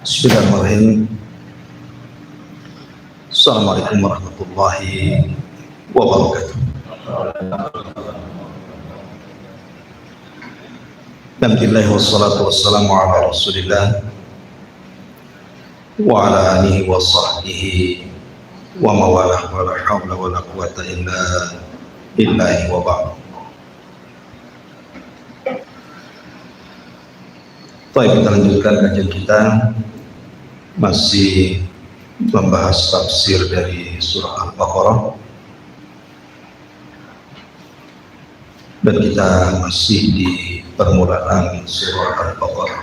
Bismillahirrahmanirrahim. Assalamualaikum warahmatullahi wabarakatuh. Alhamdulillah wassalatu wassalamu ala Rasulillah wa ala alihi wa sahbihi wa mawalah wa la hawla wa la quwata illa billahi wa ba'd. Baik, kita lanjutkan kajian kita, masih membahas tafsir dari surah Al-Baqarah, dan kita masih di permulaan surah Al-Baqarah.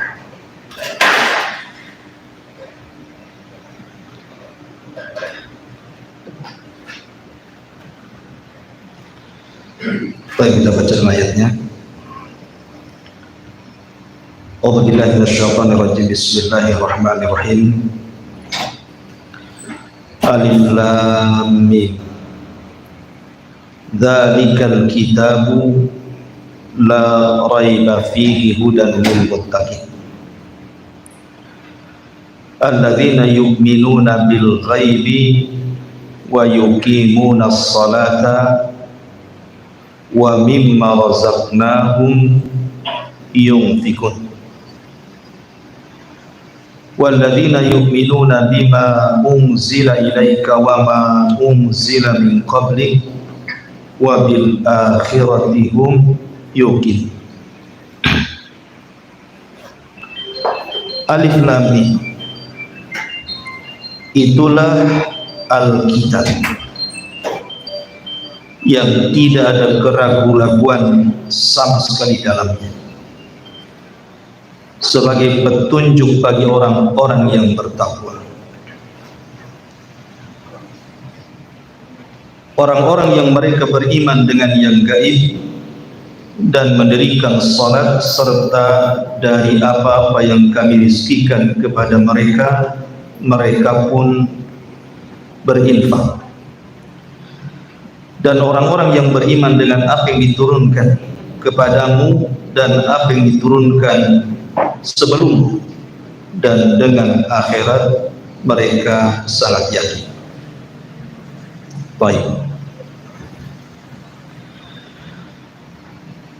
Baik, kita baca ayatnya. A'udzubillahi minasyaitonirrajim. Bismillahirrahmanirrahim. Alif Lam Mim. Dzalikal kitabu la raiba fihi hudan lil muttaqin. Alladzina yu'minuna bil ghaibi wa yuqimuna as-salata wa mimma razaqnahum yunfiqun. Walladzina yu'minuna bima unzila ilaika wa ma unzila min qablik wa bil akhirati hum yuqinun. Alif Lam Mim, itulah Alkitab yang tidak ada keraguan-raguan sama sekali dalamnya, sebagai petunjuk bagi orang-orang yang bertakwa. Orang-orang yang mereka beriman dengan yang gaib dan mendirikan salat, serta dari apa-apa yang kami rizkikan kepada mereka, mereka pun berinfak. Dan orang-orang yang beriman dengan apa yang diturunkan kepadamu dan apa yang diturunkan sebelum, dan dengan akhirat mereka sangat yakin. Baik,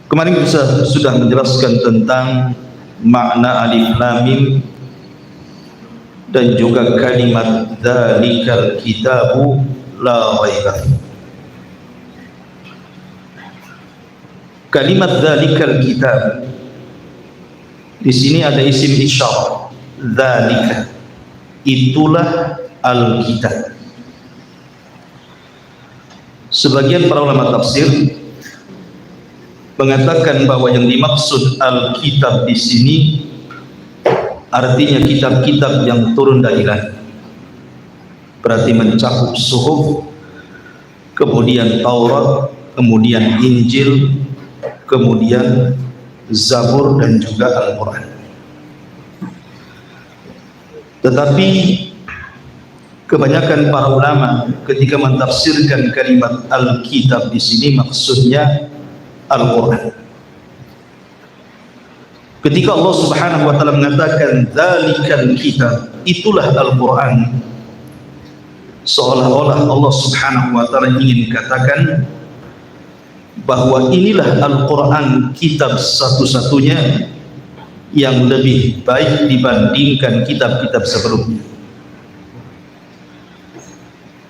kemarin kita sudah menjelaskan tentang makna Alif Lam Mim dan juga kalimat dzalikal kitabu la raiba. Kalimat dzalikal kitab, di sini ada isim isyarah, dzalika, itulah Alkitab. Sebagian para ulama tafsir mengatakan bahwa yang dimaksud Alkitab di sini artinya kitab-kitab yang turun dari langit. Berarti mencakup suhuf, kemudian Taurat, kemudian Injil, kemudian Zabur, dan juga Al-Quran. Tetapi kebanyakan para ulama ketika mentafsirkan kalimat Alkitab di sini maksudnya Al-Quran. Ketika Allah Subhanahu wa taala mengatakan dzalikal kitab, itulah Al-Quran, seolah-olah Allah Subhanahu wa taala ingin katakan bahwa inilah Al-Quran, kitab satu-satunya yang lebih baik dibandingkan kitab-kitab sebelumnya.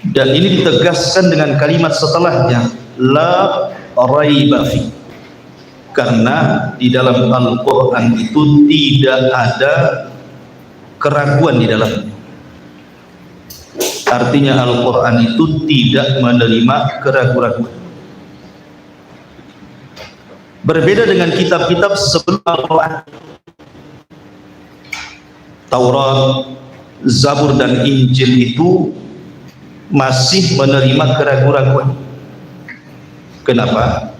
Dan ini ditegaskan dengan kalimat setelahnya, la raiba fi, karena di dalam Al-Quran itu tidak ada keraguan di dalamnya. Artinya Al-Quran itu tidak menerima keraguan-raguan. Berbeda dengan kitab-kitab sebelum Al-Quran, Taurat, Zabur, dan Injil itu masih menerima keraguan-raguan. Kenapa?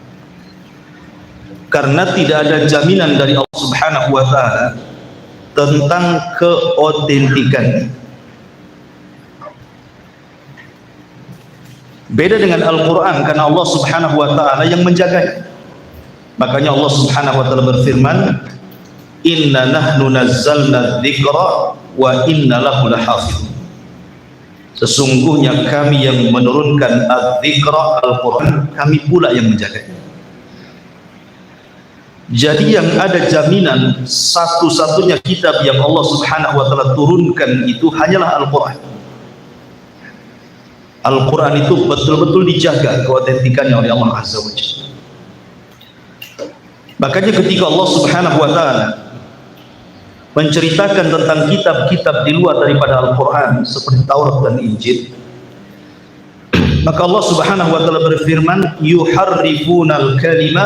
Karena tidak ada jaminan dari Allah Subhanahu wa taala tentang keotentikan. Beda dengan Al-Quran, karena Allah Subhanahu wa taala yang menjaganya. Makanya Allah Subhanahu wa taala berfirman, inna nahnu nazzalna dzikra wa inna lahu lahafizun. Sesungguhnya kami yang menurunkan az-dzikra, Al-Quran, kami pula yang menjaganya. Jadi yang ada jaminan satu-satunya kitab yang Allah Subhanahu wa taala turunkan itu hanyalah Al-Quran. Al-Quran itu betul-betul dijaga keautentikannya oleh Allah Azza wa Jalla. Makanya ketika Allah Subhanahu wa taala menceritakan tentang kitab-kitab di luar daripada Al-Quran seperti Taurat dan Injil, maka Allah Subhanahu wa taala berfirman, yuharrifunal kalima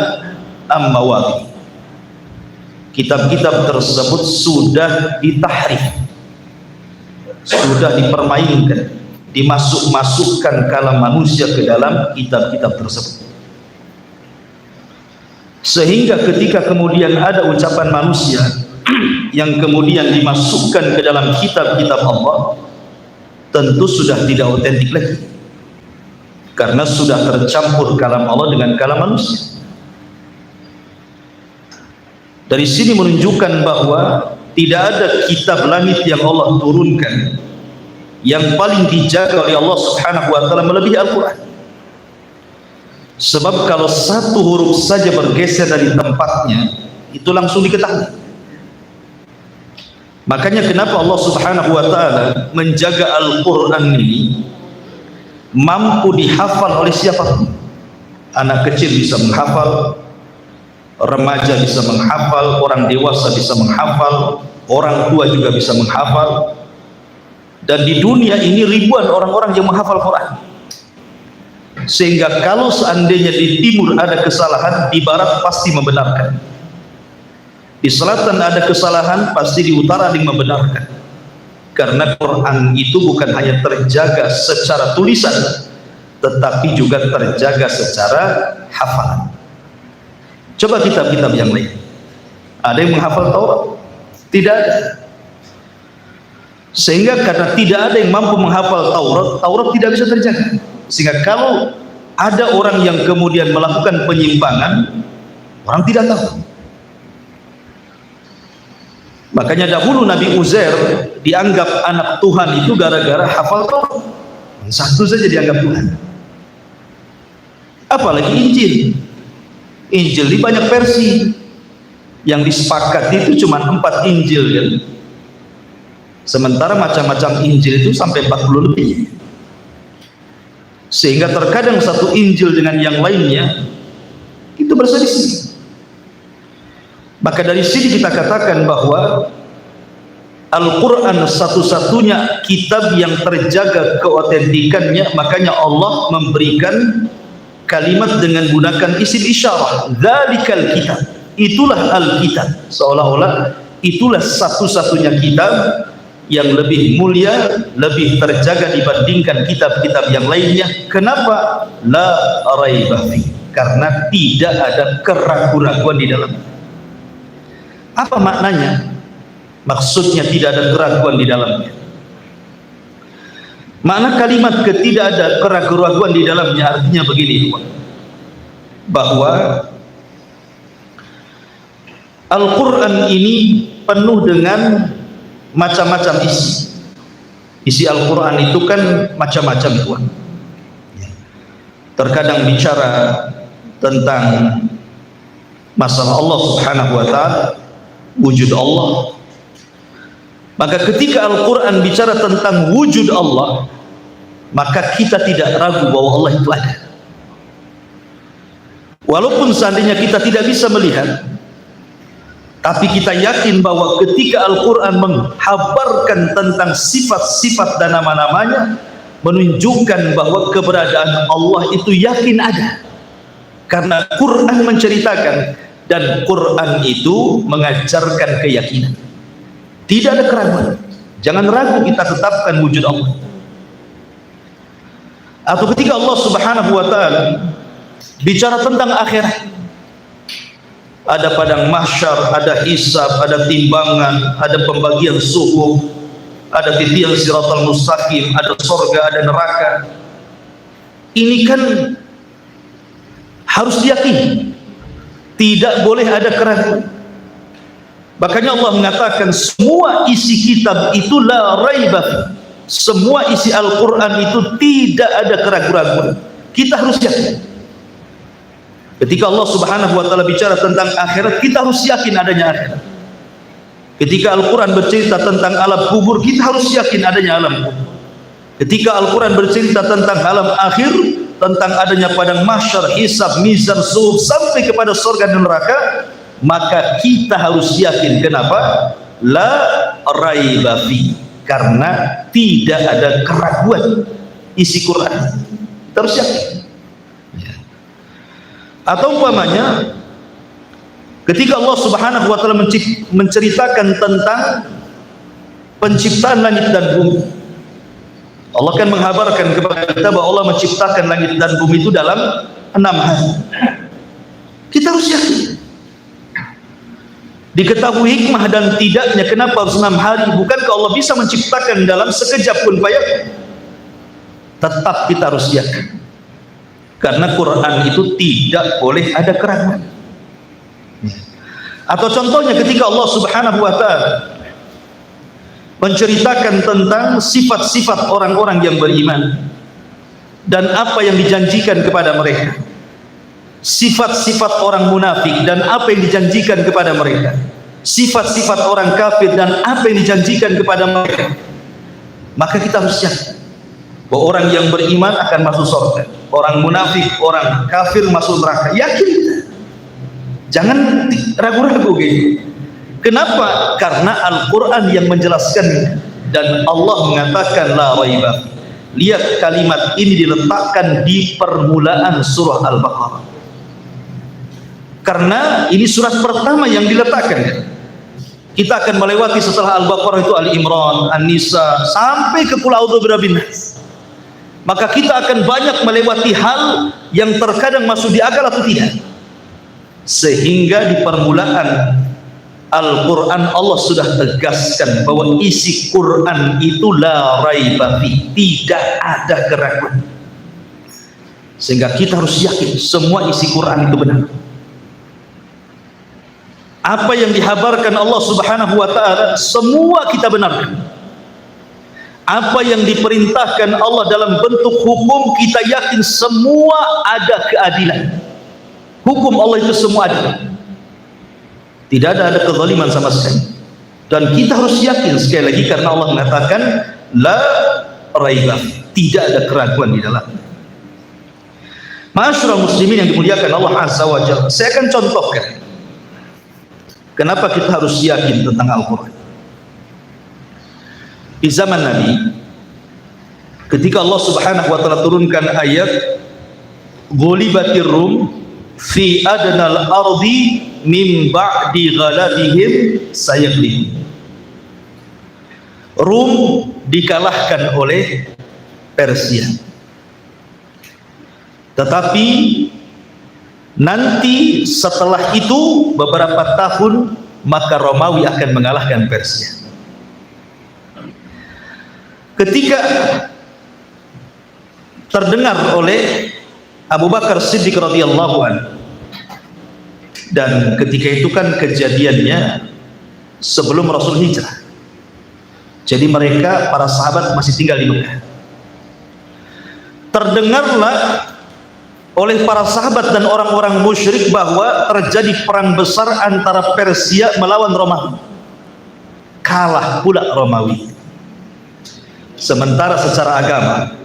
am mawadhi. Kitab-kitab tersebut sudah ditahrif, sudah dipermainkan, dimasuk-masukkan kalam manusia ke dalam kitab-kitab tersebut, sehingga ketika kemudian ada ucapan manusia yang kemudian dimasukkan ke dalam kitab-kitab Allah, tentu sudah tidak otentik lagi, karena sudah tercampur kalam Allah dengan kalam manusia. Dari sini menunjukkan bahwa tidak ada kitab langit yang Allah turunkan yang paling dijaga oleh Allah Subhanahu wa taala melebihi Al-Quran. Sebab kalau satu huruf saja bergeser dari tempatnya, itu langsung diketahui. Makanya kenapa Allah Subhanahu wa taala menjaga Al-Quran ini mampu dihafal oleh siapapun. Anak kecil bisa menghafal, remaja bisa menghafal, orang dewasa bisa menghafal, orang tua juga bisa menghafal. Dan di dunia ini ribuan orang-orang yang menghafal Quran, sehingga kalau seandainya di timur ada kesalahan, di barat pasti membenarkan, di selatan ada kesalahan, pasti di utara ada yang membenarkan. Karena Quran itu bukan hanya terjaga secara tulisan, tetapi juga terjaga secara hafalan. Coba kitab-kitab yang lain, ada yang menghafal Taurat? Tidak ada. Sehingga karena tidak ada yang mampu menghafal Taurat, Taurat tidak bisa terjaga. Sehingga kalau ada orang yang kemudian melakukan penyimpangan, orang tidak tahu. Makanya dahulu Nabi Uzair dianggap anak Tuhan itu gara-gara hafal Taurat. Satu saja dianggap Tuhan. Apalagi Injil. Injil di banyak versi, yang disepakati itu cuma 4 Injil kan? Sementara macam-macam Injil itu sampai 40 lebih, sehingga terkadang satu Injil dengan yang lainnya itu berselisih. Maka dari sini kita katakan bahwa Al-Quran satu-satunya kitab yang terjaga keautentikannya. Makanya Allah memberikan kalimat dengan gunakan isim isyarah, dzalikal kitab, itulah Alkitab, seolah-olah itulah satu-satunya kitab yang lebih mulia, lebih terjaga dibandingkan kitab-kitab yang lainnya. Kenapa? La raiba fi, karena tidak ada keraguan-raguan di dalamnya. Apa maknanya? Maksudnya tidak ada keraguan di dalamnya. Makna kalimat tidak ada keraguan-raguan di dalamnya artinya begini, bahwa Al-Quran ini penuh dengan macam-macam isi. Isi Al-Quran itu kan macam-macam, Tuhan. Terkadang bicara tentang masalah Allah Subhanahu wa taala, wujud Allah. Maka ketika Al-Quran bicara tentang wujud Allah, maka kita tidak ragu bahwa Allah itu ada. Walaupun seandainya kita tidak bisa melihat, tapi kita yakin bahwa ketika Al-Quran menghabarkan tentang sifat-sifat dan nama-namanya, menunjukkan bahwa keberadaan Allah itu yakin ada. Karena Quran menceritakan, dan Quran itu mengajarkan keyakinan. Tidak ada keraguan. Jangan ragu kita tetapkan wujud Allah. Atau ketika Allah Subhanahu wa taala bicara tentang akhirat, ada padang mahsyar, ada hisab, ada timbangan, ada pembagian suhuf, ada titian siratal mustaqim, ada surga, ada neraka. Ini kan harus diyakini, tidak boleh ada keraguan. Makanya Allah mengatakan semua isi kitab itu la raiba fi. Semua isi Al-Quran itu tidak ada keraguan-raguan. Kita harus yakin. Ketika Allah Subhanahu wa taala bicara tentang akhirat, kita harus yakin adanya akhirat. Ketika Al-Quran bercerita tentang alam kubur, kita harus yakin adanya alam kubur. Ketika Al-Quran bercerita tentang alam akhir, tentang adanya padang mahsyar, hisab, mizan, suhuf, sampai kepada surga dan neraka, maka kita harus yakin. Kenapa? La raiba fi, karena tidak ada keraguan isi Quran. Kita harus yakin. Atau umpamanya ketika Allah Subhanahu wa taala menceritakan tentang penciptaan langit dan bumi, Allah kan menghabarkan kepada kita bahwa Allah menciptakan langit dan bumi itu dalam 6 hari. Kita harus yakin. Diketahui hikmah dan tidaknya kenapa harus 6 hari. Bukankah Allah bisa menciptakan dalam sekejap pun payah? Tetap kita harus yakin. Karena Quran itu tidak boleh ada keraguan. Atau contohnya ketika Allah Subhanahu wa taala menceritakan tentang sifat-sifat orang-orang yang beriman dan apa yang dijanjikan kepada mereka, sifat-sifat orang munafik dan apa yang dijanjikan kepada mereka, sifat-sifat orang kafir dan apa yang dijanjikan kepada mereka, maka kita harus yakin bahwa orang yang beriman akan masuk surga, orang munafik, orang kafir masuk neraka. Yakin kita, jangan ragu-ragu gitu. Kenapa? Karena Al-Quran yang menjelaskannya, dan Allah mengatakan la raiba. Lihat kalimat ini diletakkan di permulaan surah Al-Baqarah, karena ini surat pertama yang diletakkan. Kita akan melewati setelah Al-Baqarah itu Ali Imran, An-Nisa, sampai ke Qul A'udzu birabbin nas. Maka kita akan banyak melewati hal yang terkadang masuk di akal atau tidak, sehingga di permulaan Al-Quran Allah sudah tegaskan bahwa isi Quran itu la raiba fi, tidak ada keraguan. Sehingga kita harus yakin semua isi Quran itu benar. Apa yang dihabarkan Allah Subhanahu wa taala semua kita benarkan. Apa yang diperintahkan Allah dalam bentuk hukum, kita yakin semua ada keadilan. Hukum Allah itu semua adil. Tidak ada kezaliman sama sekali. Dan kita harus yakin sekali lagi karena Allah mengatakan la raiba, tidak ada keraguan di dalamnya. Ma'asyiral muslimin yang dimuliakan Allah Azza wa Jalla, saya akan contohkan kenapa kita harus yakin tentang Al-Quran. Di zaman Nabi, ketika Allah Subhanahu wa taala turunkan ayat ghulibatir rum fi adnal ardi min ba'di ghalabihim sayaghlibun. Rum dikalahkan oleh Persia. Tetapi nanti setelah itu beberapa tahun maka Romawi akan mengalahkan Persia. Ketika terdengar oleh Abu Bakar Siddiq radhiyallahu anhu, dan ketika itu kan kejadiannya sebelum Rasul hijrah, jadi mereka para sahabat masih tinggal di Mekah. Terdengarlah oleh para sahabat dan orang-orang musyrik bahwa terjadi perang besar antara Persia melawan Romawi. Kalah pula Romawi. Sementara secara agama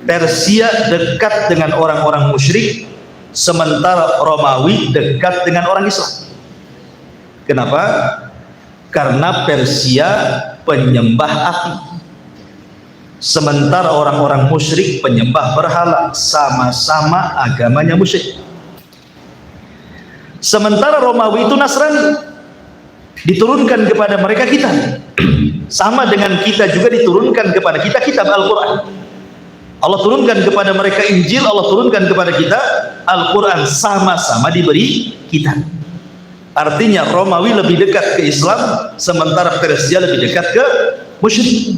Persia dekat dengan orang-orang musyrik, sementara Romawi dekat dengan orang Islam. Kenapa? Karena Persia penyembah api, sementara orang-orang musyrik penyembah berhala, sama-sama agamanya musyrik. Sementara Romawi itu Nasrani, diturunkan kepada mereka kitab, sama dengan kita juga diturunkan kepada kita kitab Al-Quran. Allah turunkan kepada mereka Injil, Allah turunkan kepada kita Al-Quran, sama-sama diberi kitab. Artinya Romawi lebih dekat ke Islam, sementara Persia lebih dekat ke musyrik.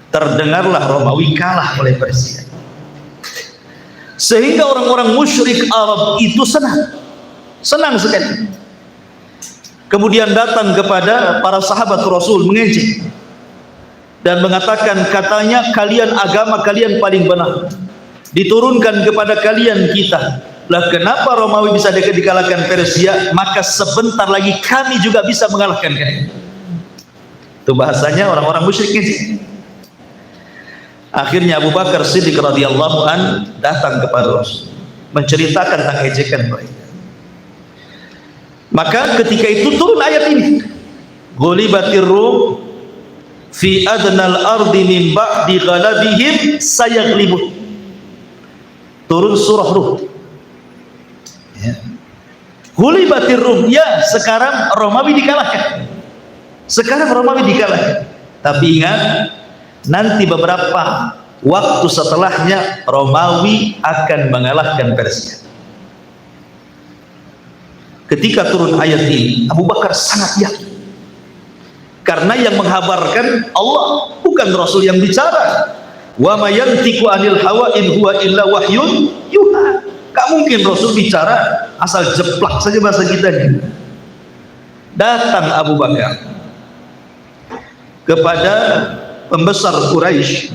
Terdengarlah Romawi kalah oleh Persia, sehingga orang-orang musyrik Arab itu senang sekali. kemudian datang kepada para sahabat Rasul mengejek dan mengatakan, katanya kalian agama kalian paling benar, diturunkan kepada kalian kita. Lah kenapa Romawi bisa dikalahkan Persia, maka sebentar lagi kami juga bisa mengalahkan kalian. Itu bahasanya orang-orang musyrik ngejek. Akhirnya Abu Bakar Siddiq radhiyallahu an datang kepada Rasul menceritakan tentang ejekan mereka. Maka ketika itu turun ayat ini, ghulibatir rum fi adnal ardi min ba'di ghalabihim sayaghlibun. Turun surah Rum. Ya. Ghulibatir rum, ya sekarang Romawi dikalahkan. Sekarang Romawi dikalahkan. Tapi ingat, nanti beberapa waktu setelahnya Romawi akan mengalahkan Persia. Ketika turun ayat ini, Abu Bakar sangat yakin, karena yang menghabarkan Allah, bukan Rasul yang bicara. Wa ma yantiqu anil hawa in huwa illa wahyun yuha. Gak mungkin Rasul bicara asal jeplak saja bahasa kita ini. Datang Abu Bakar kepada pembesar Quraisy.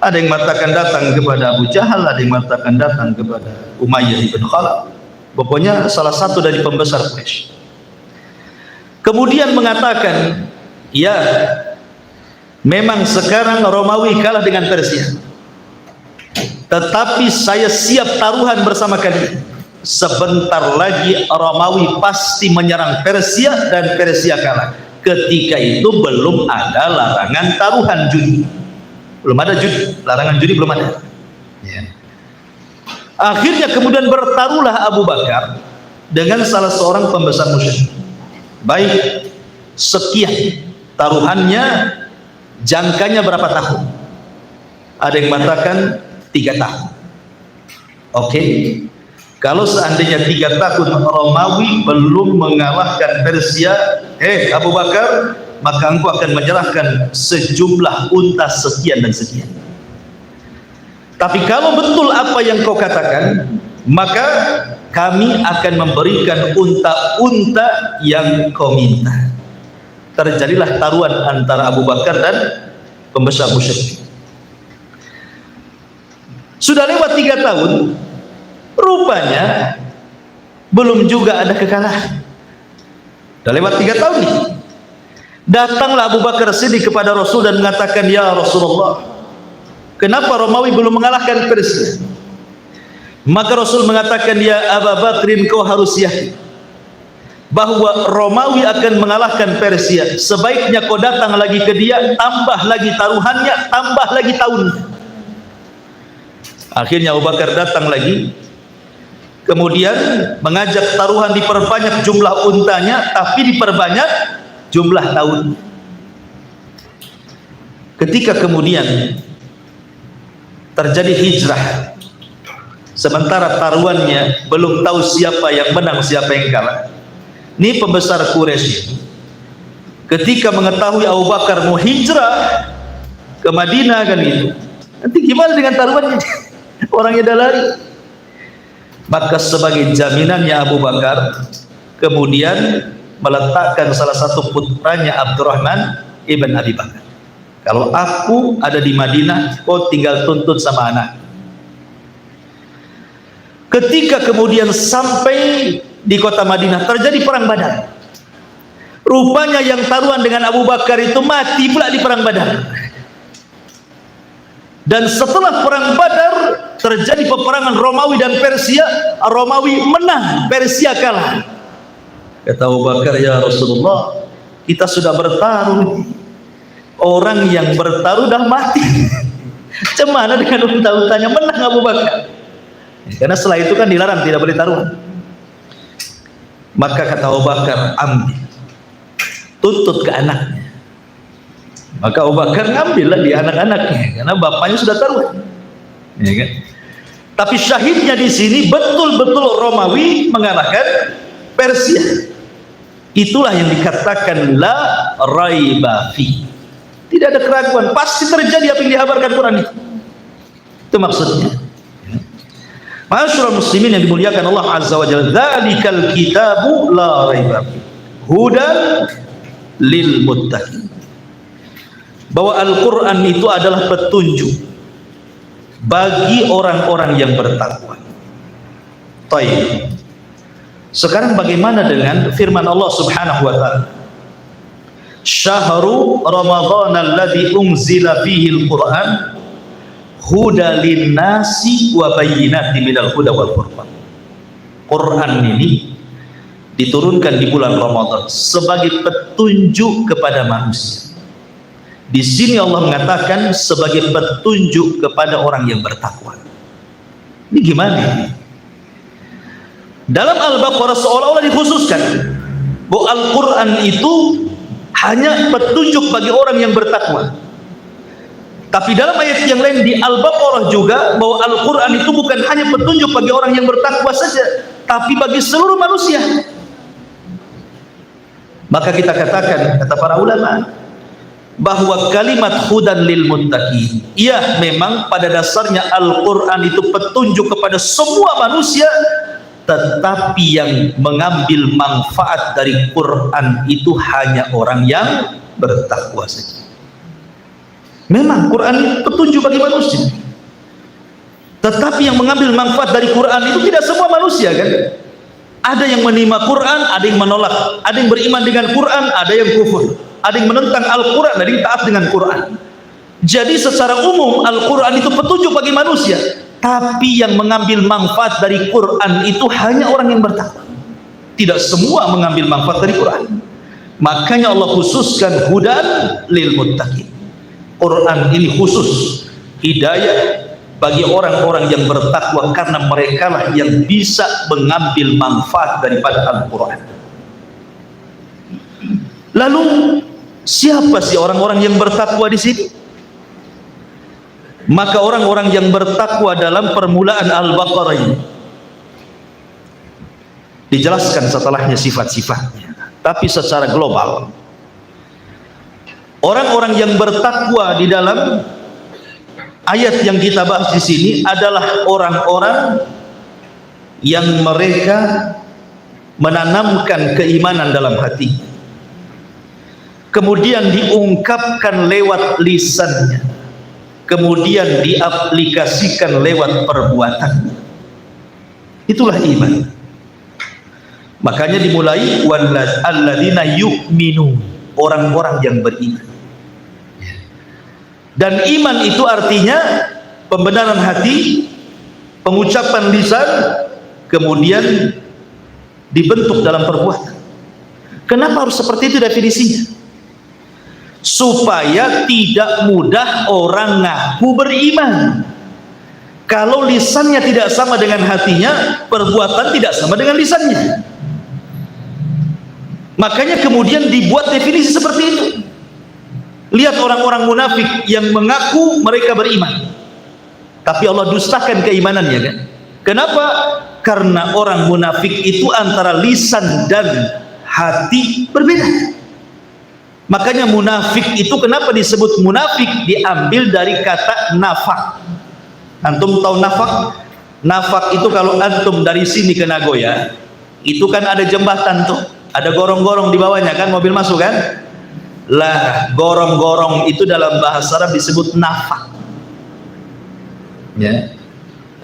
Ada yang mengatakan datang kepada Abu Jahal, ada yang mengatakan datang kepada Umayyah ibn Khalaf. Pokoknya salah satu dari pembesar Quraisy. Kemudian mengatakan, ya, memang sekarang Romawi kalah dengan Persia, tetapi saya siap taruhan bersama kalian. Sebentar lagi Romawi pasti menyerang Persia dan Persia kalah. Ketika itu belum ada larangan taruhan judi, belum ada judi, larangan judi belum ada. Ya. Akhirnya kemudian bertaruhlah Abu Bakar dengan salah seorang pembesar musyrik. Baik, sekian taruhannya, jangkanya berapa tahun? Ada yang mengatakan 3 tahun. Oke, kalau seandainya 3 tahun Romawi belum mengalahkan Persia, Abu Bakar, maka engkau akan menyerahkan sejumlah unta sekian dan sekian. Tapi kalau betul apa yang kau katakan, maka kami akan memberikan unta-unta yang kau minta. Terjadilah taruhan antara Abu Bakar dan pembesar musyrik. Sudah lewat 3 tahun, rupanya belum juga ada kekalahan. Sudah lewat 3 tahun nih. Datanglah Abu Bakar Siddiq kepada Rasul dan mengatakan, ya Rasulullah, kenapa Romawi belum mengalahkan Persia? Maka Rasul mengatakan, ya Abu Bakrin, kau harus yakin bahwa Romawi akan mengalahkan Persia. Sebaiknya kau datang lagi ke dia, tambah lagi taruhannya, tambah lagi tahunnya. Akhirnya Abu Bakar datang lagi, kemudian mengajak taruhan diperbanyak jumlah untanya, tapi diperbanyak jumlah tahun. Ketika kemudian terjadi hijrah, sementara taruhannya belum tahu siapa yang menang, siapa yang kalah. Ini pembesar Quraisy ketika mengetahui Abu Bakar mau hijrah ke Madinah kan gitu, nanti gimana dengan taruhannya? Orangnya dah lari. Maka sebagai jaminannya Abu Bakar kemudian meletakkan salah satu putranya Abdurrahman ibn Abi Bakar. Kalau aku ada di Madinah, kau tinggal tuntut sama anak. Ketika kemudian sampai di kota Madinah, terjadi perang Badar. Rupanya yang taruhan dengan Abu Bakar itu mati pula di perang Badar. Dan setelah perang Badar terjadi peperangan Romawi dan Persia. Romawi menang, Persia kalah. Kata Abu Bakar, ya Rasulullah, kita sudah bertaruh, orang yang bertaruh dah mati. Cemana dengan unta-untanya menang Abu Bakar? Karena setelah itu kan dilarang, tidak boleh taruhan. Maka kata Abu Bakar, ambil, tuntut ke anaknya. Maka Abu Bakar ngambillah di anak-anaknya, karena bapaknya sudah taruhan. Ya kan? Tapi syahidnya di sini betul-betul Romawi mengalahkan Persia. Itulah yang dikatakan la raiba fi. Tidak ada keraguan, pasti terjadi apa yang dihabarkan Quran itu. Itu maksudnya. Ma'asyiral muslimin yang dimuliakan Allah Azza wa Jalla, dzalikal kitabu la raiba fi hudan lil muttaqin. Bahwa Al-Quran itu adalah petunjuk bagi orang-orang yang bertakwa. Baik. Sekarang bagaimana dengan firman Allah Subhanahu wa taala? Syahru Ramadhan alladzi unzila fihi al-Qur'an huda lin-nasi wa bayyinatin minal huda wal furqan. Quran ini diturunkan di bulan Ramadan sebagai petunjuk kepada manusia. Di sini Allah mengatakan sebagai petunjuk kepada orang yang bertakwa. Ini gimana? Dalam Al-Baqarah seolah-olah dikhususkan bahwa Al-Quran itu hanya petunjuk bagi orang yang bertakwa. Tapi dalam ayat yang lain di Al-Baqarah juga bahwa Al-Quran itu bukan hanya petunjuk bagi orang yang bertakwa saja, tapi bagi seluruh manusia. Maka kita katakan, kata para ulama, bahwa kalimat hudan lil muttaqin, iya memang pada dasarnya Al-Quran itu petunjuk kepada semua manusia, tetapi yang mengambil manfaat dari Quran itu hanya orang yang bertakwa saja. Memang Quran itu petunjuk bagi manusia, tetapi yang mengambil manfaat dari Quran itu tidak semua manusia, kan? Ada yang menerima Quran, ada yang menolak, ada yang beriman dengan Quran, ada yang kufur, ada yang menentang Al-Quran, ada yang taat dengan Quran. Jadi secara umum Al-Quran itu petunjuk bagi manusia, tapi yang mengambil manfaat dari Quran itu hanya orang yang bertakwa. Tidak semua mengambil manfaat dari Quran. Makanya Allah khususkan hudan lil muttaqin. Quran ini khusus hidayah bagi orang-orang yang bertakwa, karena merekalah yang bisa mengambil manfaat daripada Al-Quran. Lalu siapa sih orang-orang yang bertakwa di sini? Maka orang-orang yang bertakwa dalam permulaan Al-Baqarah ini dijelaskan setelahnya sifat-sifatnya, tapi secara global orang-orang yang bertakwa di dalam ayat yang kita bahas di sini adalah orang-orang yang mereka menanamkan keimanan dalam hati, kemudian diungkapkan lewat lisannya, kemudian diaplikasikan lewat perbuatan. Itulah iman. Makanya dimulai walladzina yu'minun, orang-orang yang beriman. Dan iman itu artinya pembenaran hati, pengucapan lisan, kemudian dibentuk dalam perbuatan. Kenapa harus seperti itu definisinya? Supaya tidak mudah orang ngaku beriman. Kalau lisannya tidak sama dengan hatinya, perbuatan tidak sama dengan lisannya. Makanya kemudian dibuat definisi seperti itu. Lihat orang-orang munafik yang mengaku mereka beriman, tapi Allah dustakan keimanannya, kan? Kenapa? Karena orang munafik itu antara lisan dan hati berbeda. Makanya munafik itu kenapa disebut munafik? Diambil dari kata nafak. Antum tahu nafak? Nafak itu kalau antum dari sini ke Nagoya, itu kan ada jembatan tuh, ada gorong-gorong di bawahnya, kan mobil masuk, kan? Lah, gorong-gorong itu dalam bahasa Arab disebut nafak. Ya.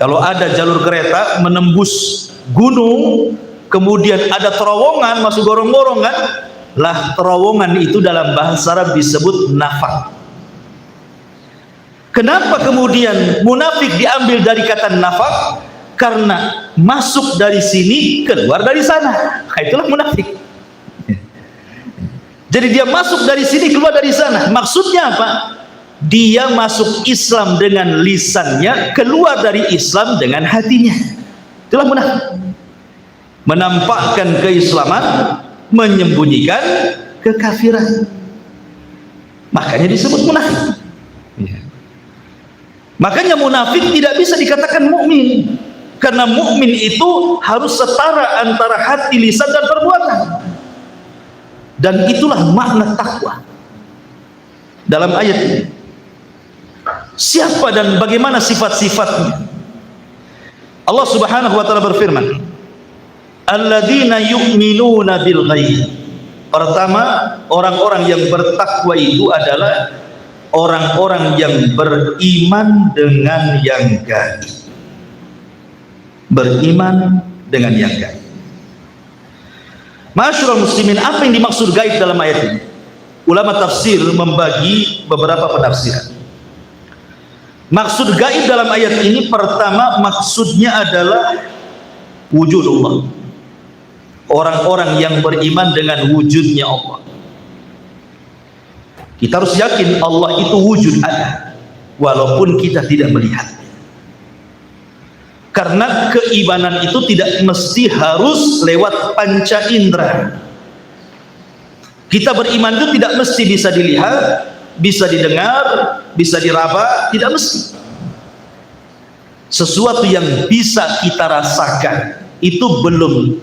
Kalau ada jalur kereta menembus gunung, kemudian ada terowongan masuk gorong-gorong, kan? Lah, terowongan itu dalam bahasa Arab disebut nafak. Kenapa kemudian munafik diambil dari kata nafak? Karena masuk dari sini, keluar dari sana. Nah, itulah munafik. Jadi dia masuk dari sini, keluar dari sana. Maksudnya apa? Dia masuk Islam dengan lisannya, keluar dari Islam dengan hatinya. Itulah munafik. Menampakkan keislaman, menyembunyikan kekafiran. Makanya disebut munafik. Makanya munafik tidak bisa dikatakan mukmin, karena mukmin itu harus setara antara hati, lisan dan perbuatan. Dan itulah makna takwa dalam ayat ini. Siapa dan bagaimana sifat-sifatnya? Allah Subhanahu wa taala berfirman, alladzina yu'minuna bil ghaib, Pertama, orang-orang yang bertakwa itu adalah orang-orang yang beriman dengan yang gaib. Beriman dengan yang gaib. Masyarul muslimin, apa yang dimaksud gaib dalam ayat ini? Ulama tafsir membagi beberapa penafsiran. Maksud gaib dalam ayat ini, pertama maksudnya adalah wujud Allah. Orang-orang yang beriman dengan wujudnya Allah. Kita harus yakin Allah itu wujud ada, walaupun kita tidak melihat. Karena keimanan itu tidak mesti harus lewat panca indera. Kita beriman itu tidak mesti bisa dilihat, bisa didengar, bisa diraba, tidak mesti. Sesuatu yang bisa kita rasakan itu belum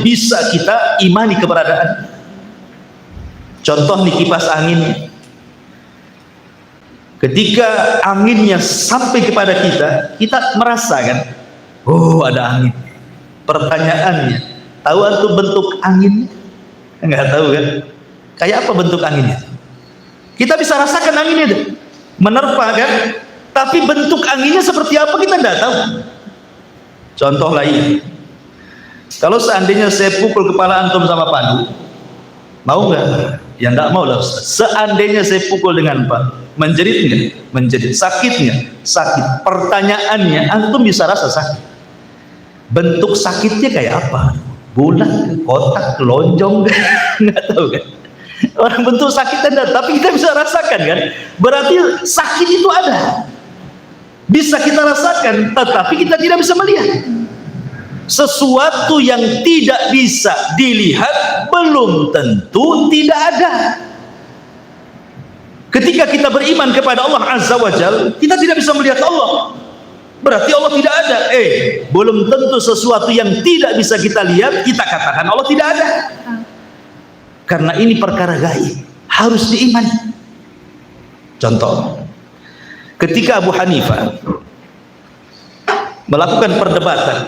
bisa kita imani keberadaan. Contoh nih, kipas angin. Ketika anginnya sampai kepada kita merasakan, oh ada angin. Pertanyaannya, tahu antum bentuk anginnya? Enggak tahu kan? Kayak apa bentuk anginnya? Kita bisa rasakan anginnya itu menerpa kan? Tapi bentuk anginnya seperti apa kita tidak tahu. Contoh lain, kalau seandainya saya pukul kepala antum sama padu, mau nggak? Ya enggak mau lah Ustaz. Seandainya saya pukul dengan padu, menjerit nggak? Menjerit. Sakit nggak? Sakit. Pertanyaannya, antum bisa rasa sakit. Bentuk sakitnya kayak apa? Bulat, kotak, lonjong, nggak tahu kan? Orang bentuk sakit ada, tapi kita bisa rasakan kan? Berarti sakit itu ada, bisa kita rasakan, tetapi kita tidak bisa melihat. Sesuatu yang tidak bisa dilihat belum tentu tidak ada. Ketika kita beriman kepada Allah Azza wa Jalla, kita tidak bisa melihat Allah, berarti Allah tidak ada. Belum tentu sesuatu yang tidak bisa kita lihat kita katakan Allah tidak ada. Karena ini perkara gaib, harus diimani. Contoh, ketika Abu Hanifah melakukan perdebatan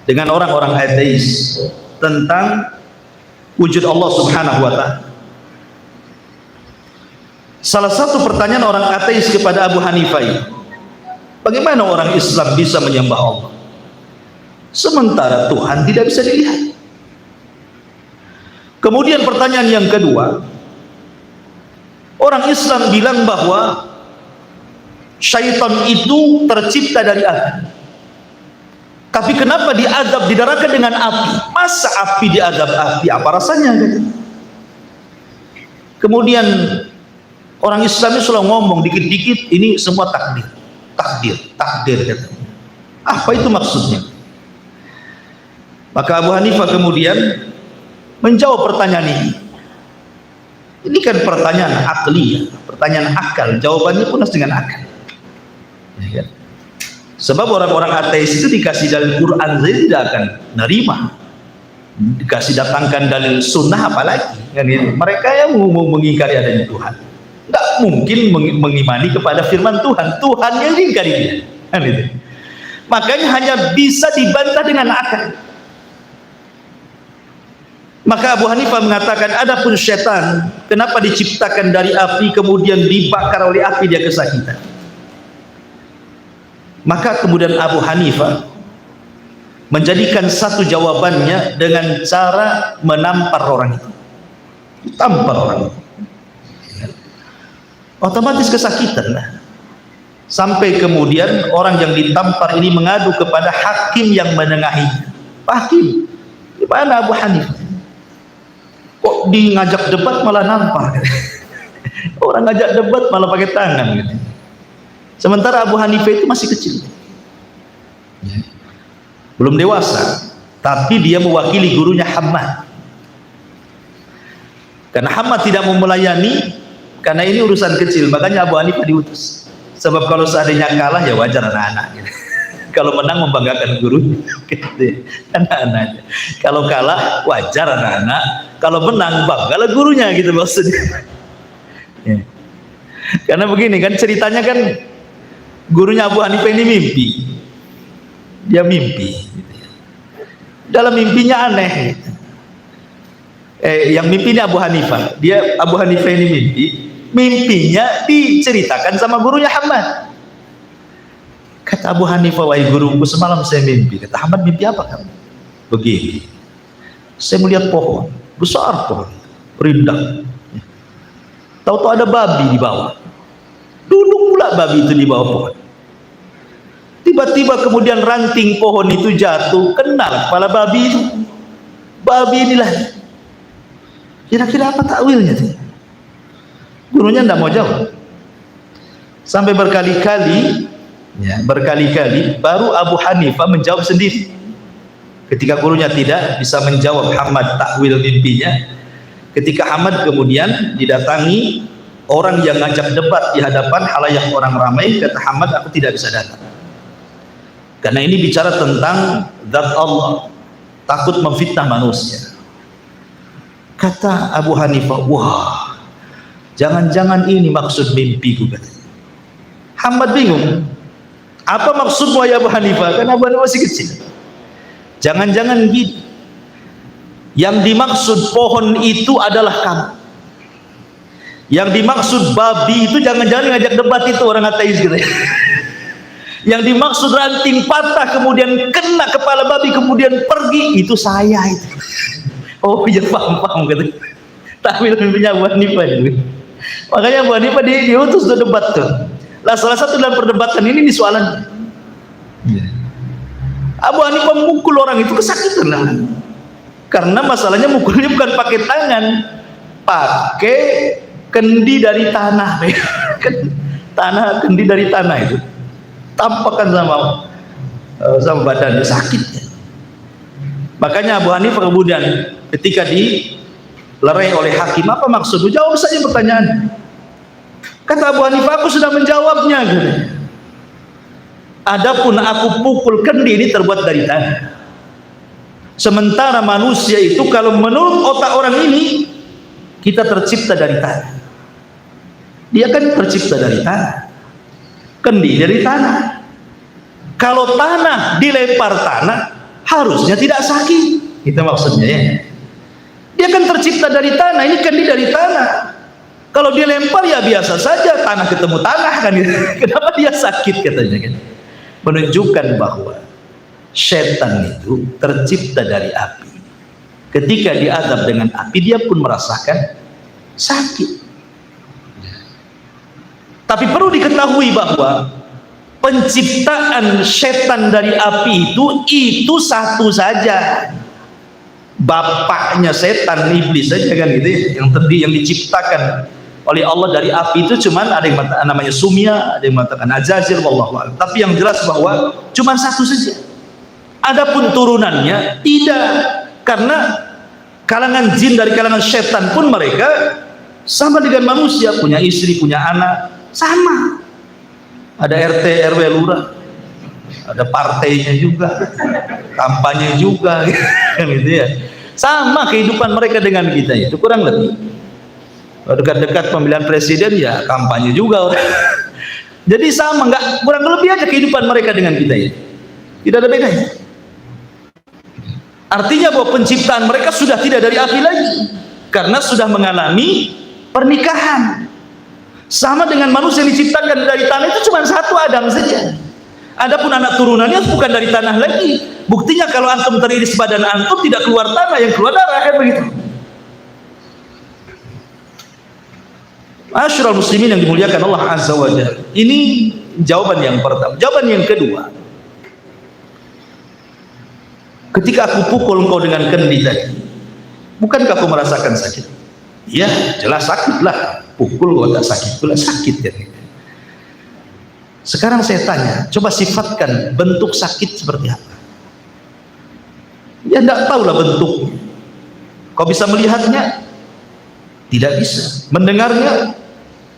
dengan orang-orang ateis tentang wujud Allah Subhanahu wa ta'ala, salah satu pertanyaan orang ateis kepada Abu Hanifah itu, bagaimana orang Islam bisa menyembah Allah sementara Tuhan tidak bisa dilihat? Kemudian pertanyaan yang kedua, orang Islam bilang bahwa syaitan itu tercipta dari api. Tapi kenapa diazab, didarahkan dengan api? Masa api diazab api? Apa rasanya? Kemudian orang Islam itu selalu ngomong dikit-dikit, ini semua takdir, takdir, takdir. Apa itu maksudnya? Maka Abu Hanifah kemudian menjawab pertanyaan ini. Ini kan pertanyaan akli, pertanyaan akal. Jawabannya pun harus dengan akal. Ya kan? Sebab orang-orang ateis itu dikasih dalil Quran saja tidak akan nerima, dikasih datangkan dalil sunnah apalagi kan gitu. Mereka yang mau mengingkari adanya Tuhan tidak mungkin mengimani kepada firman Tuhan. Tuhan yang diingkari dia kan gitu. Makanya hanya bisa dibantah dengan akal. Maka Abu Hanifah mengatakan, adapun setan kenapa diciptakan dari api kemudian dibakar oleh api dia kesakitan? Maka kemudian Abu Hanifah menjadikan satu jawabannya dengan cara menampar orang itu. Tampar orang itu, otomatis kesakitan lah. Sampai kemudian orang yang ditampar ini mengadu kepada hakim yang menengahinya. Hakim, gimana Abu Hanifah? Kok di ngajak debat malah nampar? Orang ngajak debat malah pakai tangan gitu. Sementara Abu Hanifah itu masih kecil, belum dewasa, tapi dia mewakili gurunya Hammad. Karena Hammad tidak mau melayani, karena ini urusan kecil, makanya Abu Hanifah diutus. Sebab kalau seandainya kalah ya wajar anak-anak gitu. Kalau menang membanggakan guru gitu. Anak-anaknya. Kalau kalah wajar anak-anak, kalau menang banggalah gurunya gitu maksudnya. Ya. Karena begini kan ceritanya kan, gurunya Abu Hanifah ini mimpi, dia mimpi, dalam mimpinya aneh. Yang mimpinya Abu Hanifah. Abu Hanifah ini mimpinya diceritakan sama gurunya Hamad. Kata Abu Hanifah, wahai guruku, semalam saya mimpi. Kata Hamad, mimpi apa kamu? Begini, saya melihat pohon besar, pohon rindang. Tahu-tahu ada babi di bawah. Duduk pula babi itu di bawah pohon. Tiba-tiba kemudian ranting pohon itu jatuh, kena kepala babi itu. Babi inilah. Kira-kira apa takwilnya? Gurunya tidak mau jawab. Sampai berkali-kali baru Abu Hanifah menjawab sendiri. Ketika gurunya tidak bisa menjawab Hamad takwil mimpinya, ketika Hamad kemudian didatangi orang yang ngajak debat di hadapan halayak orang ramai, kata Hamad, aku tidak bisa datang karena ini bicara tentang zat Allah, takut memfitnah manusia. Kata Abu Hanifah, wah, jangan-jangan ini maksud mimpiku, katanya. Hamad bingung, apa maksudmu ya Abu Hanifah? Karena Abu Hanifah masih kecil. Jangan-jangan gitu, yang dimaksud pohon itu adalah kamu, yang dimaksud babi itu jangan-jangan ngajak debat itu orang ateis gitu ya. Yang dimaksud ranting patah kemudian kena kepala babi kemudian pergi itu saya itu. Oh iya, paham gitu. Takwil mimpinya Abu Hanifah itu. Makanya Abu Hanifah diutus untuk debat tuh. Lah salah satu dalam perdebatan ini soalan. Abu Hanifah mukul orang itu kesakitan lah. Karena masalahnya mukulnya bukan pakai tangan, pakai kendi dari tanah. Kendi dari tanah itu tampakkan sama badannya, sakit. Makanya Abu Hanifah kemudian ketika dilerai oleh hakim, apa maksudmu? Jawab saja pertanyaan. Kata Abu Hanifah, aku sudah menjawabnya. Adapun aku pukul kendi ini terbuat dari tanah. Sementara manusia itu kalau menurut otak orang ini, kita tercipta dari tanah. Dia kan tercipta dari tanah, kendi dari tanah. Kalau tanah dilempar tanah, harusnya tidak sakit. Itu maksudnya ya. Dia kan tercipta dari tanah, ini kendi dari tanah. Kalau dia lempar ya biasa saja, tanah ketemu tanah kan. Kenapa dia sakit katanya kan? Menunjukkan bahwa setan itu tercipta dari api. Ketika diazab dengan api, dia pun merasakan sakit. Tapi perlu diketahui bahwa penciptaan setan dari api itu satu saja. Bapaknya setan, iblis saja kan gitu ya. Yang diciptakan oleh Allah dari api itu cuman ada yang namanya Sumya, ada yang mengatakan Azazil, wallahu a'lam. Tapi yang jelas bahwa cuman satu saja. Adapun turunannya tidak, karena kalangan jin dari kalangan setan pun mereka sama dengan manusia, punya istri, punya anak, sama. Ada RT, RW, lurah, ada partainya juga, kampanye juga, kan gitu ya. Sama kehidupan mereka dengan kita itu kurang lebih. Dekat-dekat pemilihan presiden ya kampanye juga. Jadi sama, nggak kurang lebih aja kehidupan mereka dengan kita itu. Tidak ada bedanya. Artinya bahwa penciptaan mereka sudah tidak dari api lagi, karena sudah mengalami pernikahan. Sama dengan manusia yang diciptakan dari tanah itu cuma satu, Adam saja. Adapun anak turunannya bukan dari tanah lagi. Buktinya kalau antum teriris badan antum tidak keluar tanah, yang keluar darah, kan begitu. Masyarul muslimin yang dimuliakan Allah Azza wa Jalla. Ini jawaban yang pertama. Jawaban yang kedua, ketika aku pukul engkau dengan kendi tadi, bukankah kau merasakan sakit? Ya, jelas sakit lah. Pukul kau tak sakit, pula sakit kan. Sekarang saya tanya, coba sifatkan bentuk sakit seperti apa? Ya tidak tahulah bentuknya. Kau bisa melihatnya? Tidak bisa. Mendengarnya?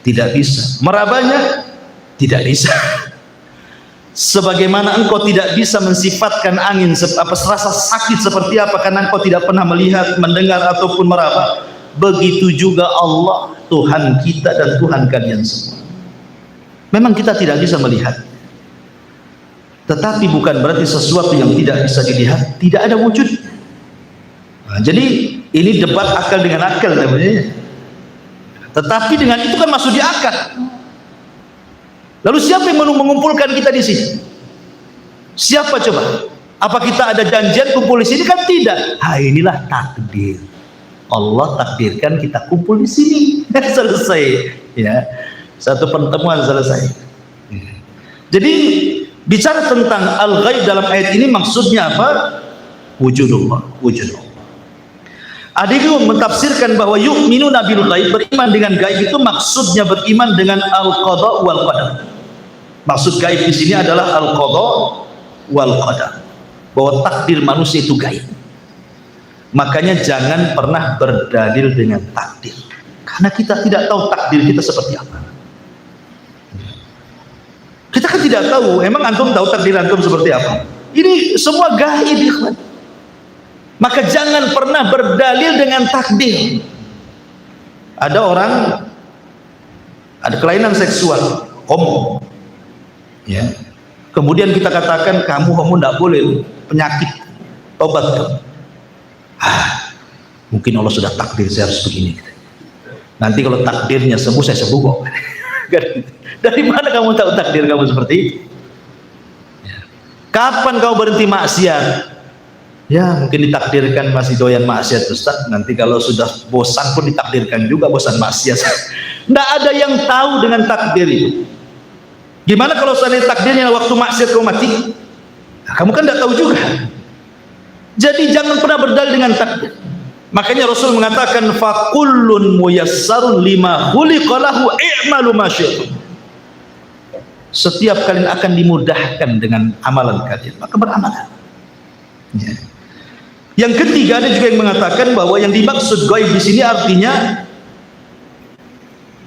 Tidak bisa. Merabanya? Tidak bisa. Sebagaimana engkau tidak bisa mensifatkan angin rasa sakit seperti apa karena engkau tidak pernah melihat, mendengar ataupun meraba, begitu juga Allah, Tuhan kita dan Tuhan kalian semua. Memang kita tidak bisa melihat, tetapi bukan berarti sesuatu yang tidak bisa dilihat tidak ada wujud. Nah, jadi Ini debat akal dengan akal namanya. Tetapi dengan itu kan masuk di akal. Lalu siapa yang mengumpulkan kita di sini? Siapa coba? Apa kita ada janjian kumpul di sini? Kan tidak. Inilah takdir. Allah takdirkan kita kumpul di sini. Selesai. Ya, satu pertemuan selesai. Jadi bicara tentang al-ghaib dalam ayat ini maksudnya apa? Wujudullah, wujudullah. Ada yang mentafsirkan bahwa yu'minuna bil ghaib, beriman dengan gaib itu maksudnya beriman dengan al-qada wal qadar. Maksud gaib di sini adalah al-qada wal qadar. Bahwa takdir manusia itu gaib. Makanya jangan pernah berdalil dengan takdir. Karena kita tidak tahu takdir kita seperti apa. Kita kan tidak tahu. Emang antum tahu takdir antum seperti apa? Ini semua gaib, ikhwan. Maka jangan pernah berdalil dengan takdir. Ada orang ada kelainan seksual, homo, ya. Kemudian kita katakan kamu homo tidak boleh, penyakit, obat kamu. Mungkin Allah sudah takdir saya harus begini. Nanti kalau takdirnya sembuh saya sembuh kok. Dari mana kamu tahu takdir kamu seperti itu? Kapan kau berhenti maksiat? Ya mungkin ditakdirkan masih doyan maksiat Ustaz. Nanti kalau sudah bosan pun ditakdirkan juga bosan maksiat. Tidak ada yang tahu dengan takdir itu. Gimana kalau seandainya takdirnya waktu maksiat kau mati? Nah, kamu kan tidak tahu juga. Jadi jangan pernah berdalil dengan takdir. Makanya Rasul mengatakan fakullun muyassarun lima khuliqalahu i'malu ma syi'tum. Setiap kalian akan dimudahkan dengan amalan kalian, maka beramallah. Ya. Yang ketiga ada juga yang mengatakan bahwa yang dimaksud gaib di sini artinya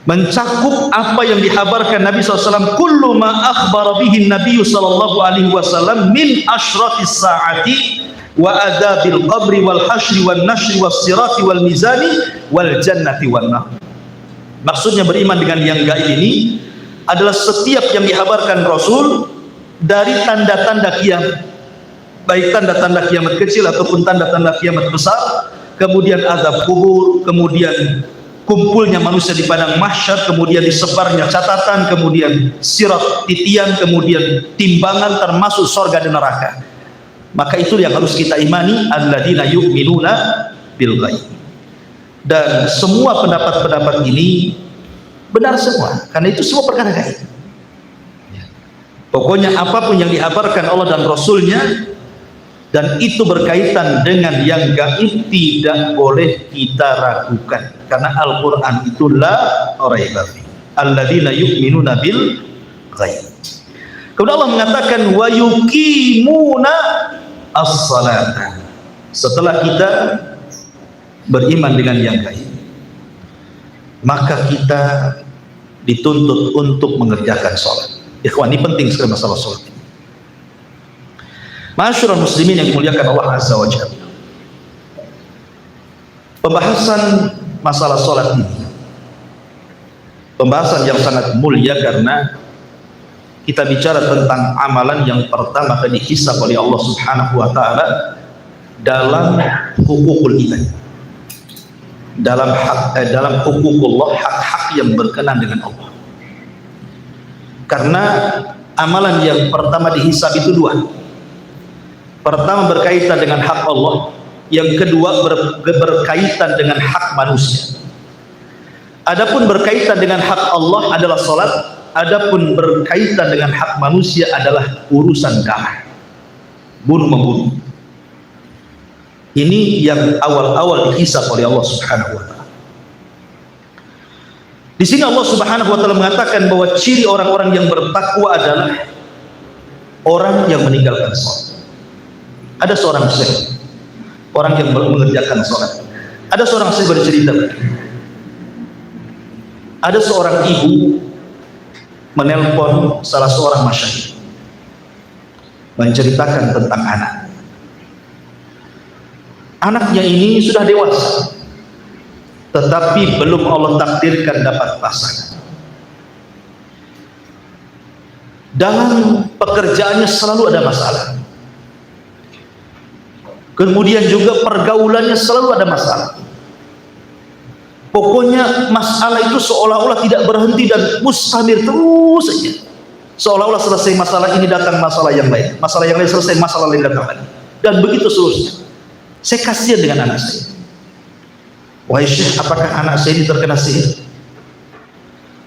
mencakup apa yang dihabarkan Nabi SAW. Kullu ma akhbara bihi Nabi SAW min asyratis saati wa adabil qabri wal hasyri wal nashri was sirati wal mizani wal jannati wan nar. Maksudnya beriman dengan yang gaib ini adalah setiap yang dihabarkan Rasul dari tanda-tanda kiamat, baik tanda-tanda kiamat kecil ataupun tanda-tanda kiamat besar, kemudian azab kubur, kemudian kumpulnya manusia di padang mahsyar, kemudian disebarnya catatan, kemudian sirat titian, kemudian timbangan termasuk surga dan neraka. Maka itu yang harus kita imani, alladzina yu'minuna bil ghaib. Dan semua pendapat-pendapat ini benar semua, karena itu semua perkara gaib. Pokoknya apapun yang dihabarkan Allah dan Rasulnya dan itu berkaitan dengan yang gaib tidak boleh kita ragukan, karena Al-Quran itu la raiba fi alladzina yu'minuna bil ghaib. Kemudian Allah mengatakan wa yuqimuna as-salata. Setelah kita beriman dengan yang gaib, maka kita dituntut untuk mengerjakan sholat. Ikhwan, ini penting sekali masalah sholat. Ma'asyiral muslimin yang dimuliakan Allah Azza wa Jalla. Pembahasan masalah sholat ini pembahasan yang sangat mulia, karena kita bicara tentang amalan yang pertama kali dihisab oleh Allah Subhanahu wa taala dalam hukukul ibad, dalam hukukullah, hak-hak yang berkenan dengan Allah. Karena amalan yang pertama dihisab itu dua. Pertama berkaitan dengan hak Allah, yang kedua berkaitan dengan hak manusia. Adapun berkaitan dengan hak Allah adalah salat, adapun berkaitan dengan hak manusia adalah urusan darah, bunuh membunuh. Ini yang awal-awal dihisab oleh Allah Subhanahu wa taala. Di sini Allah Subhanahu wa taala mengatakan bahwa ciri orang-orang yang bertakwa adalah orang yang meninggalkan salat. Ada seorang syekh, orang yang mengerjakan sholat. Ada seorang syekh bercerita, ada seorang ibu menelpon salah seorang masyayikh menceritakan tentang anak. Anaknya ini sudah dewasa, tetapi belum Allah takdirkan dapat pasangan. Dalam pekerjaannya selalu ada masalah. Kemudian juga pergaulannya selalu ada masalah. Pokoknya masalah itu seolah-olah tidak berhenti dan mustamir terus saja. Seolah-olah selesai masalah ini datang masalah yang lain, masalah yang lain selesai masalah lain datang lagi, dan begitu seterusnya. Saya kasihan dengan anak saya. Wahai Syekh, apakah anak saya ini terkena sihir?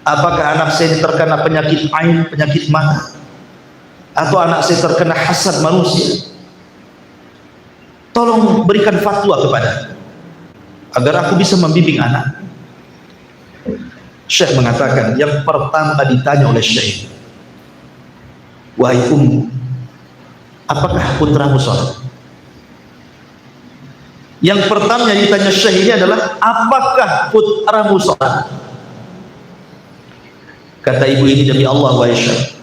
Apakah anak saya ini terkena penyakit ain, penyakit mata? Atau anak saya terkena hasad manusia? Tolong berikan fatwa kepada agar aku bisa membimbing anak. Syekh mengatakan, yang pertama ditanya oleh Syekh, wahai apakah putramu sholat? Yang pertama yang ditanya Syekh ini adalah, apakah putramu sholat? Kata ibu ini, demi Allah wahai Syekh,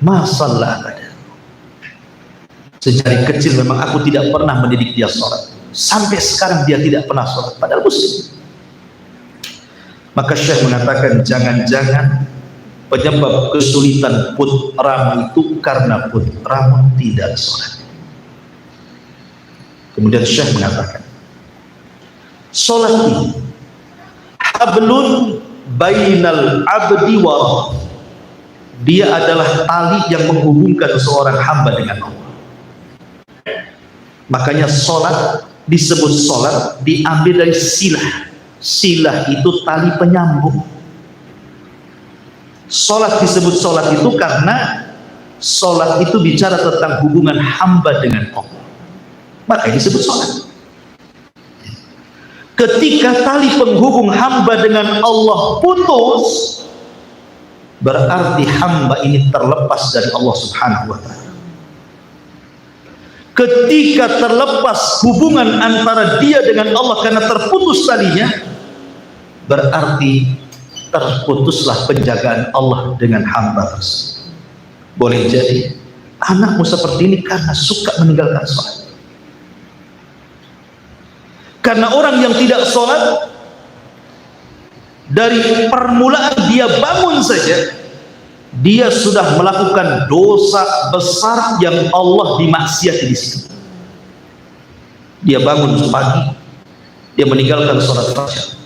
ma shalla abada. Sejak kecil memang aku tidak pernah mendidik dia sholat. Sampai sekarang dia tidak pernah sholat, padahal muslim. Maka Syekh mengatakan, jangan-jangan penyebab kesulitan putramu itu karena putramu tidak sholat. Kemudian Syekh mengatakan, sholat ini hablun bainal abdi wa rabb. Dia adalah tali yang menghubungkan seorang hamba dengan Allah. Makanya sholat disebut sholat diambil dari silah. Silah itu tali penyambung. Sholat disebut sholat itu karena sholat itu bicara tentang hubungan hamba dengan Allah. Makanya disebut sholat. Ketika tali penghubung hamba dengan Allah putus, berarti hamba ini terlepas dari Allah Subhanahu wa ta'ala. Ketika terlepas hubungan antara dia dengan Allah karena terputus talinya, berarti terputuslah penjagaan Allah dengan hamba tersebut. Boleh jadi anakmu seperti ini karena suka meninggalkan sholat. Karena orang yang tidak sholat, dari permulaan dia bangun saja, dia sudah melakukan dosa besar yang Allah dimaksiati di situ. Dia bangun pagi, dia meninggalkan sholat fajar,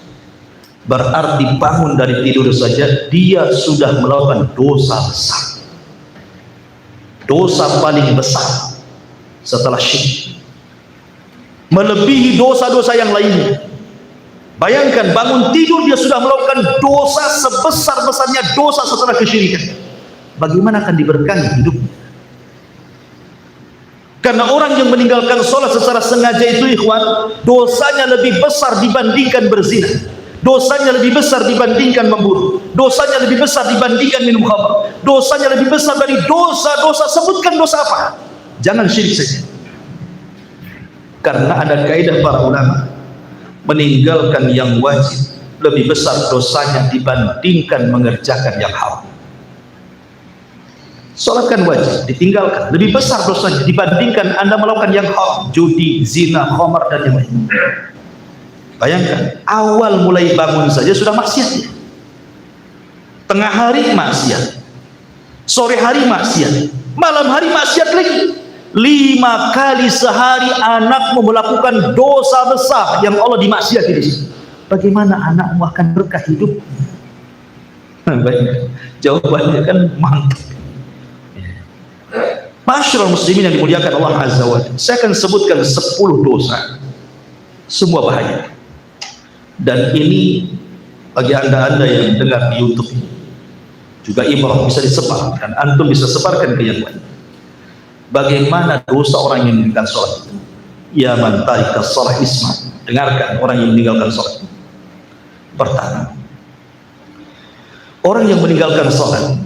berarti bangun dari tidur saja dia sudah melakukan dosa besar. Dosa paling besar setelah syirik, melebihi dosa-dosa yang lainnya. Bayangkan, bangun tidur dia sudah melakukan dosa sebesar-besarnya dosa setelah kesyirikan. Bagaimana akan diberkahi hidupnya? Karena orang yang meninggalkan sholat secara sengaja itu, ikhwan, dosanya lebih besar dibandingkan berzina, dosanya lebih besar dibandingkan membunuh, dosanya lebih besar dibandingkan minum khamr, dosanya lebih besar dari dosa-dosa. Sebutkan dosa apa? Jangan syirik saja. Karena ada kaidah para ulama, meninggalkan yang wajib lebih besar dosanya dibandingkan mengerjakan yang haram. Sholat kan wajib, ditinggalkan lebih besar dosanya dibandingkan Anda melakukan yang haram, judi, zina, khamar, dan yang lain. Bayangkan, awal mulai bangun saja sudah maksiat, tengah hari maksiat, sore hari maksiat, malam hari maksiat lagi. 5 kali sehari anakmu melakukan dosa besar yang Allah dimaksiati di situ. Bagaimana anakmu akan berkah hidup? Baik, jawabannya kan mantap. Masyarul muslimin yang dimuliakan Allah Azza wa Jalla, saya akan sebutkan 10 dosa, semua bahaya. Dan ini bagi anda-anda yang dengar di YouTube ini juga ibrah, bisa disebar dan antum bisa sebarkan ke yang lain. Bagaimana dosa orang yang meninggalkan sholat itu? Ya man tarika sholat isma. Dengarkan orang yang meninggalkan sholat. Pertama, orang yang meninggalkan sholat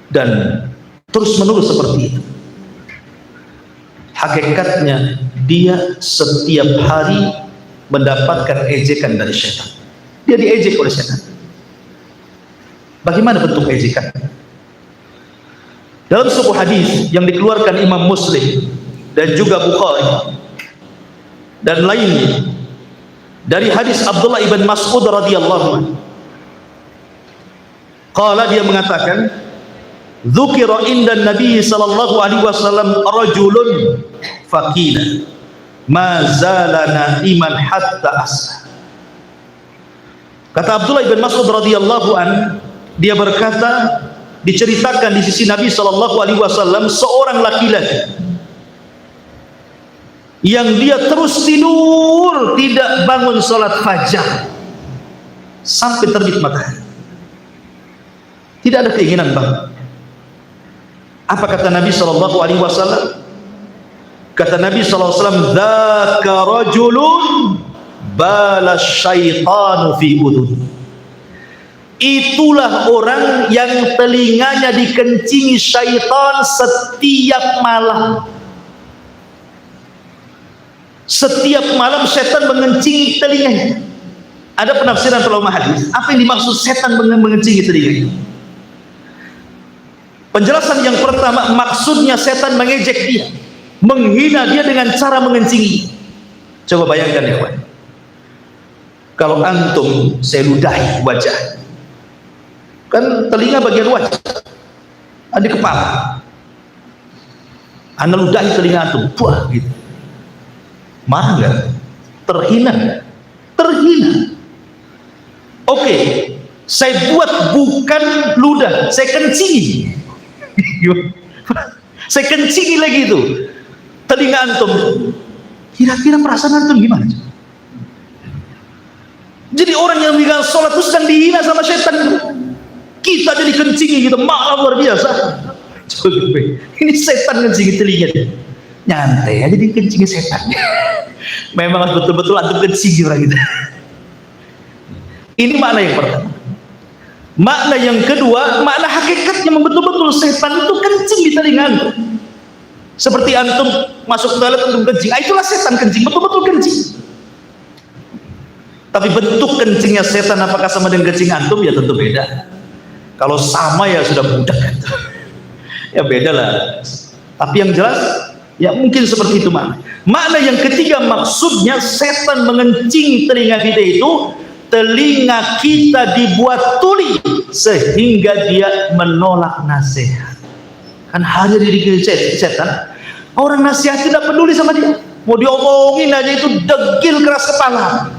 dan terus menerus seperti itu, hakikatnya dia setiap hari mendapatkan ejekan dari syaitan. Dia diejek oleh syaitan. Bagaimana bentuk ejekan? Dalam sebuah hadis yang dikeluarkan Imam Muslim dan juga Bukhari dan lainnya, dari hadis Abdullah ibn Mas'ud radhiyallahu anhu, qala, dia mengatakan, dzukira inda Nabi sallallahu alaihi wasallam rajulun faqila ma zalana iman hatta asla. Kata Abdullah bin Mas'ud radhiyallahu an, dia berkata, diceritakan di sisi Nabi sallallahu alaihi wasallam seorang laki-laki yang dia terus tidur, tidak bangun salat fajar sampai terbit matahari. Tidak ada keinginan bangun. Apa kata Nabi sallallahu alaihi wasallam? Kata Nabi sallallahu alaihi wasallam, "Dzaka rajulun bala syaitanu fi udhun." Itulah orang yang telinganya dikencingi syaitan setiap malam. Setiap malam setan mengencingi telinganya. Ada penafsiran ulama hadis, apa yang dimaksud setan mengencingi telinganya? Penjelasan yang pertama, maksudnya setan mengejek dia, menghina dia dengan cara mengencingi. Coba bayangkan ya kawan, kalau antum saya ludahi wajah, kan telinga bagian wajah, ada kepala, anda ludahi telinga antum, buah gitu, marah nggak? Terhina nggak? Terhina. Oke, saya buat bukan ludah, saya kencingi. Saya kencingi lagi itu telinga antum. Kira-kira perasaan antum gimana? Jadi orang yang bilang sholat itu sedang dihina sama setan. Kita jadi kencingi gitu, malah luar biasa. Ini setan kencingi telinga. Nyantai aja dikencingi setan. Memang harus betul-betul antum kencingi orang itu. Ini makna yang pertama. Makna yang kedua, makna hakikatnya betul-betul setan itu kencing di telinga antum. Seperti antum masuk toilet antum kencing, itulah setan kencing, betul-betul kencing. Tapi bentuk kencingnya setan apakah sama dengan kencing antum? Ya tentu beda. Kalau sama ya sudah budak. Ya beda lah. Tapi yang jelas, ya mungkin seperti itu makna. Makna yang ketiga, maksudnya setan mengencing telinga kita itu, telinga kita dibuat tuli sehingga dia menolak nasihat. Kan hanya diri setan, orang nasihat tidak peduli sama dia, mau diomongin aja itu degil keras kepala.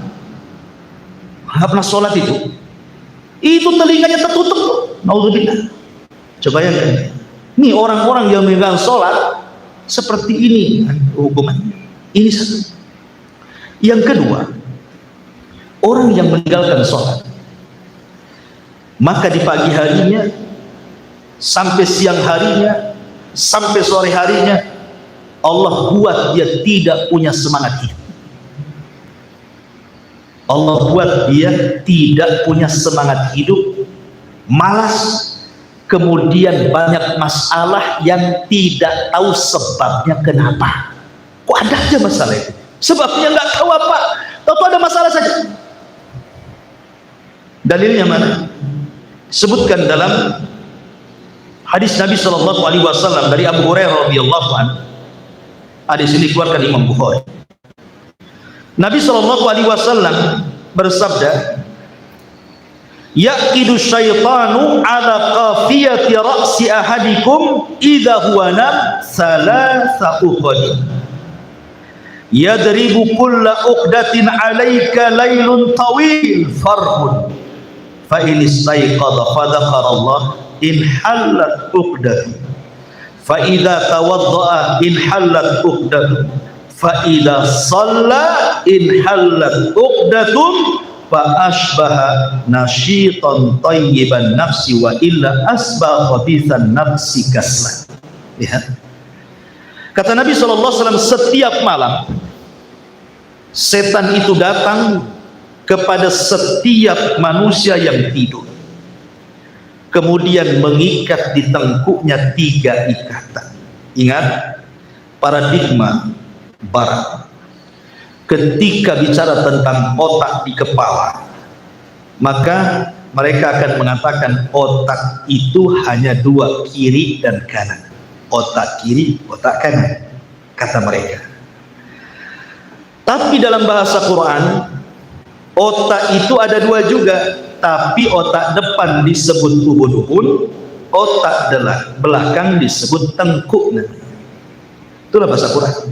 Nggak pernah sholat itu telinganya tertutup. Naudzubillah. Coba ya, ini orang-orang yang memegang sholat seperti ini hukumannya. Ini satu. Yang kedua, orang yang meninggalkan sholat, maka di pagi harinya sampai siang harinya sampai sore harinya Allah buat dia tidak punya semangat hidup. Allah buat dia tidak punya semangat hidup, malas, kemudian banyak masalah yang tidak tahu sebabnya kenapa. Kok ada aja masalah itu? Sebabnya nggak tahu apa, tahu ada masalah saja. Dalilnya mana? Sebutkan dalam hadis Nabi Shallallahu Alaihi Wasallam dari Abu Hurairah radhiyallahu anhu. Hadis ini dikeluarkan Imam Bukhari. Nabi Shallallahu Alaihi Wasallam bersabda, yaqidu syaitanu ala qafiyati ra'si ahadikum idza huwa nam salasa uqad yadribu kulla uqdatin alayka laylun tawil farhun fa in istayqadha fa dzakara Allah in hallat uqdatu fa idza tawaddaa in hallat uqdatu fa idza shalla in hallat uqdatun fa asbaha nasyitan tayyiban nafsi wa illa asbaha khabithan nafsi kaslan. Lihat, kata Nabi SAW, setiap malam setan itu datang kepada setiap manusia yang tidur, kemudian mengikat di tengkuknya 3 ikatan. Ingat paradigma barat, ketika bicara tentang otak di kepala, maka mereka akan mengatakan otak itu hanya 2, kiri dan kanan. Otak kiri, otak kanan, kata mereka. Tapi dalam bahasa Quran, otak itu ada 2 juga, tapi otak depan disebut ubun-ubun, otak belakang disebut tengkuk. Itulah bahasa Quran.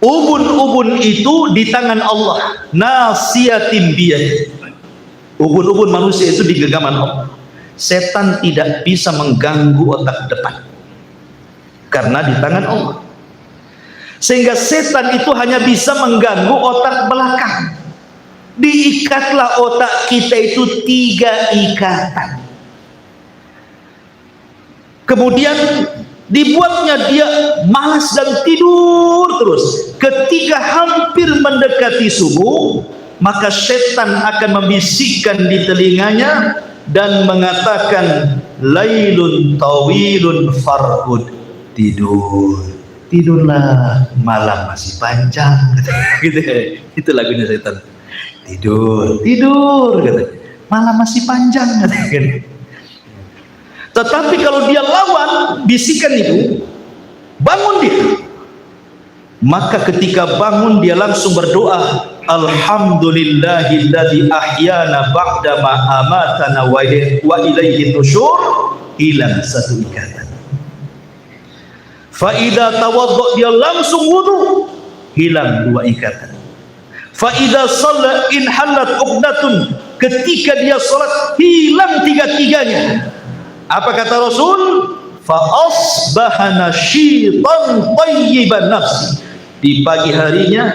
Ubun-ubun itu di tangan Allah, nasiyatin biyadi. Ubun-ubun manusia itu di genggaman Allah. Setan tidak bisa mengganggu otak depan karena di tangan Allah. Sehingga setan itu hanya bisa mengganggu otak belakang. Diikatlah otak kita itu 3 ikatan. Kemudian dibuatnya dia malas dan tidur terus. Ketika hampir mendekati subuh, maka setan akan membisikkan di telinganya dan mengatakan, lailun tawilun farhud, tidurlah, malam masih panjang. Gitu. Itu lagunya setan. Tidur kata. Malam masih panjang kata. Tetapi kalau dia lawan bisikan itu, bangun dia. Maka ketika bangun dia langsung berdoa, alhamdulillahilladzi ahyana ba'da ma amatana wa ilaihi nusyur. Hilang 1 ikatan. Fa idza tawadda, dia langsung wudu, hilang 2 ikatan. Fa idza shalla in halat uqdatun, ketika dia salat hilang 3-tiganya. Apa kata Rasul? Fa asbaha nasyitan thayyiban nafsi. Di pagi harinya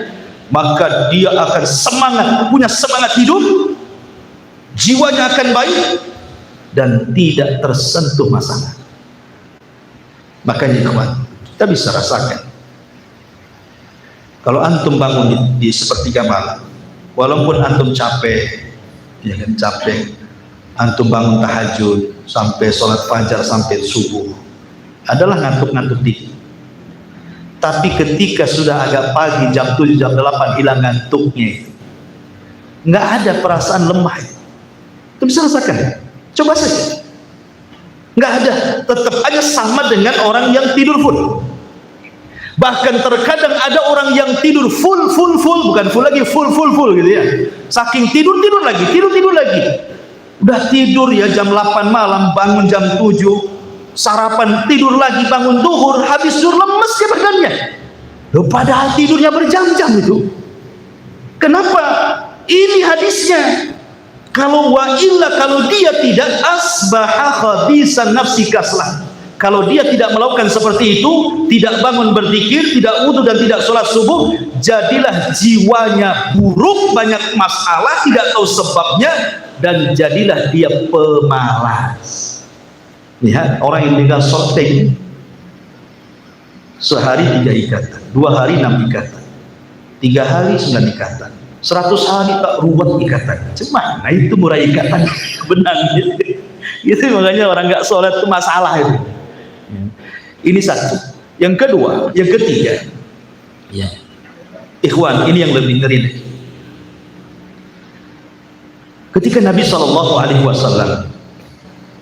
maka dia akan semangat, punya semangat hidup, jiwanya akan baik dan tidak tersentuh masalah. Makanya kawan, kita bisa rasakan kalau antum bangun di sepertiga malam, walaupun antum capek, ya kan, capek, antum bangun tahajud sampai sholat fajar sampai subuh, adalah ngantuk-ngantuk dikit. Tapi ketika sudah agak pagi, jam 7, jam 8, hilang ngantuknya, nggak ada perasaan lemah. Itu bisa rasakan, coba saja. Nggak ada, tetap aja sama dengan orang yang tidur full. Bahkan terkadang ada orang yang tidur full, bukan full lagi, full gitu ya. Saking tidur lagi. Udah tidur ya jam 8 malam, bangun jam 7, sarapan, tidur lagi, bangun duhur, habis duhur lemes ya badannya. Loh, padahal tidurnya berjam-jam itu. Kenapa? Ini hadisnya. Kalau dia tidak asbaha khabisan nafsi kaslah. Kalau dia tidak melakukan seperti itu, tidak bangun berzikir, tidak wudu dan tidak sholat subuh, jadilah jiwanya buruk, banyak masalah, tidak tahu sebabnya, dan jadilah dia pemalas. Lihat orang yang tinggal shorting, sehari 3 ikatan, 2 hari 6 ikatan, 3 hari 9 ikatan, 100 hari tak ruwet ikatan. Cuma, nah itu murah ikatan, benang gitu. Itu makanya orang nggak sholat itu masalah itu. Ini satu. Yang kedua, yang ketiga, ya, ikhwan, ini yang lebih ngeri. Ketika Nabi SAW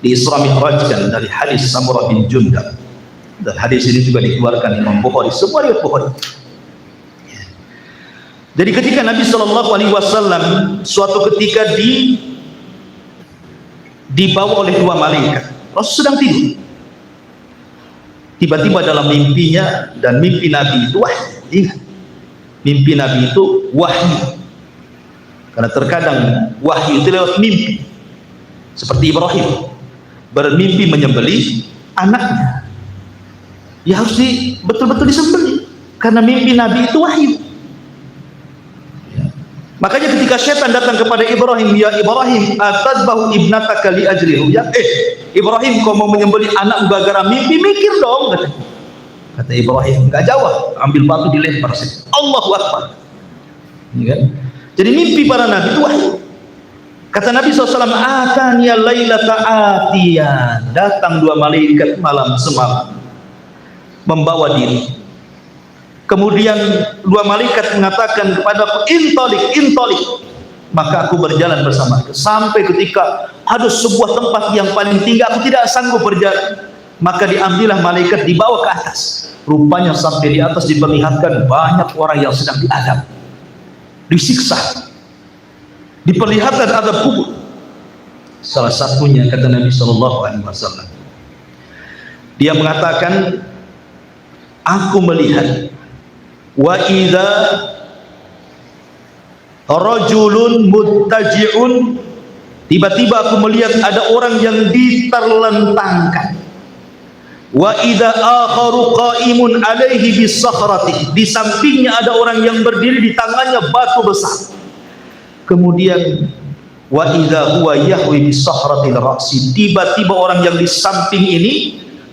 di Isra Mi'rajkan dari hadis Samurah bin Jundab, dan hadis ini juga dikeluarkan Imam Bukhari, semua riwayat Bukhari. Jadi ketika Nabi SAW suatu ketika dibawa oleh 2 malaikat, Rasul sedang tidur. Tiba-tiba dalam mimpinya, dan mimpi Nabi itu wahyu. Ingat, mimpi Nabi itu wahyu. Karena terkadang wahyu itu lewat mimpi. Seperti Ibrahim bermimpi menyembelih anaknya. Ya harus betul-betul disembelih. Karena mimpi Nabi itu wahyu. Makanya ketika setan datang kepada Ibrahim, ya Ibrahim, atadbahu ibnataka li ajli ru'ya. Ibrahim, kau mau menyembelih anak gara-gara mimpi? Mikir dong, kata Ibrahim. Enggak jawab, ambil batu dilempar. Allahu Akbar. Ya kan? Jadi mimpi para nabi itu wahyu. Kata Nabi SAW, ataniya lailata atiyan, datang 2 malaikat malam semalam membawa diri. Kemudian 2 malaikat mengatakan kepadaku, intolik, maka aku berjalan bersama sampai ketika ada sebuah tempat yang paling tinggi, aku tidak sanggup berjalan, maka diambillah malaikat, dibawa ke atas. Rupanya sampai di atas diperlihatkan banyak orang yang sedang diadab, disiksa, diperlihatkan adab kubur. Salah satunya kata Nabi SAW, dia mengatakan, aku melihat wa idza rajulun muttaji'un, tiba-tiba aku melihat ada orang yang diterlentangkan. Wa idza akharu qa'imun alaihi bisakhrati, di sampingnya ada orang yang berdiri, di tangannya batu besar. Kemudian wa idza huwa yahwi bisakhratil ra'si, tiba-tiba orang yang di samping ini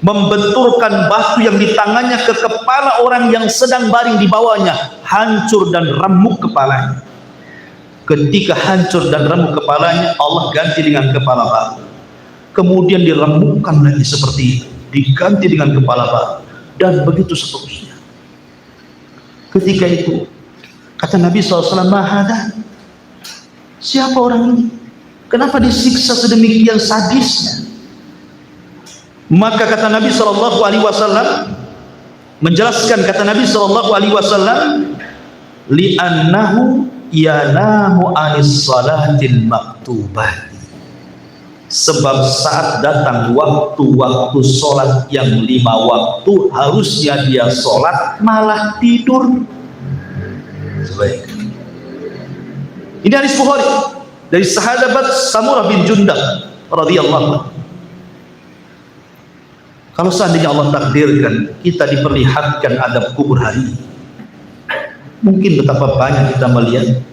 membenturkan batu yang di tangannya ke kepala orang yang sedang baring di bawahnya, hancur dan remuk kepalanya. Ketika hancur dan remuk kepalanya, Allah ganti dengan kepala batu. Kemudian diremukkan lagi seperti itu, diganti dengan kepala batu, dan begitu seterusnya. Ketika itu kata Nabi SAW, "Mahada, siapa orang ini? Kenapa disiksa sedemikian sadisnya?" Maka kata Nabi SAW menjelaskan, kata Nabi SAW, li'annahu yanamu anis salatil maktubah, sebab saat datang waktu-waktu sholat yang 5 waktu harusnya dia sholat malah tidur. Baik. Ini hadis Bukhari dari sahabat Samurah bin Jundab radhiyallahu anhu. Kalau seandainya Allah takdirkan kita diperlihatkan adab kubur hari ini, mungkin betapa banyak kita melihat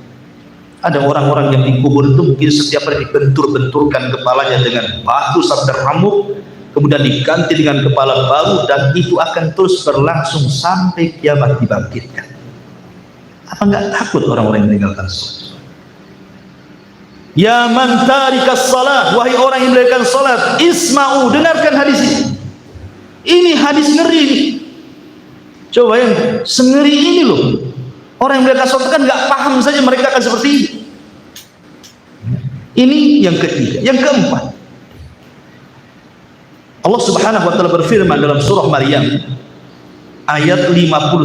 ada orang-orang yang dikubur itu mungkin setiap hari dibentur-benturkan kepalanya dengan batu sampai remuk, kemudian diganti dengan kepala baru, dan itu akan terus berlangsung sampai kiamat dibangkitkan. Apa enggak takut orang-orang yang meninggalkan sholat? Ya man tarikas salat, wahai orang yang meninggalkan salat, isma'u, dengarkan hadis ini. Ini hadis ngeri ini. Coba yang sengeri ini loh. Orang yang meninggalkan salat kan nggak paham saja mereka akan seperti ini. Ini yang ketiga. Yang keempat, Allah Subhanahu wa taala berfirman dalam surah Maryam ayat 59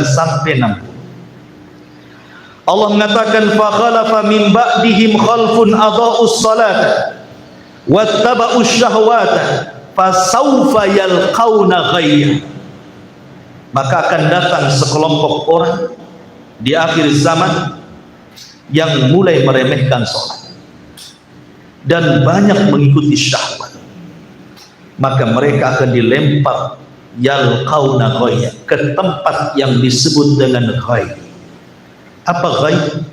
sampai 60. Allah mengatakan, fa khalafa min ba'dihim khalfun adha'us salata wattaba'us syahwata fasawfa yalqauna ghayya. Maka akan datang sekelompok orang di akhir zaman yang mulai meremehkan sholat dan banyak mengikuti syahwat, maka mereka akan dilempar yalqauna ghayya, ke tempat yang disebut dengan ghayya. Apa ghayya?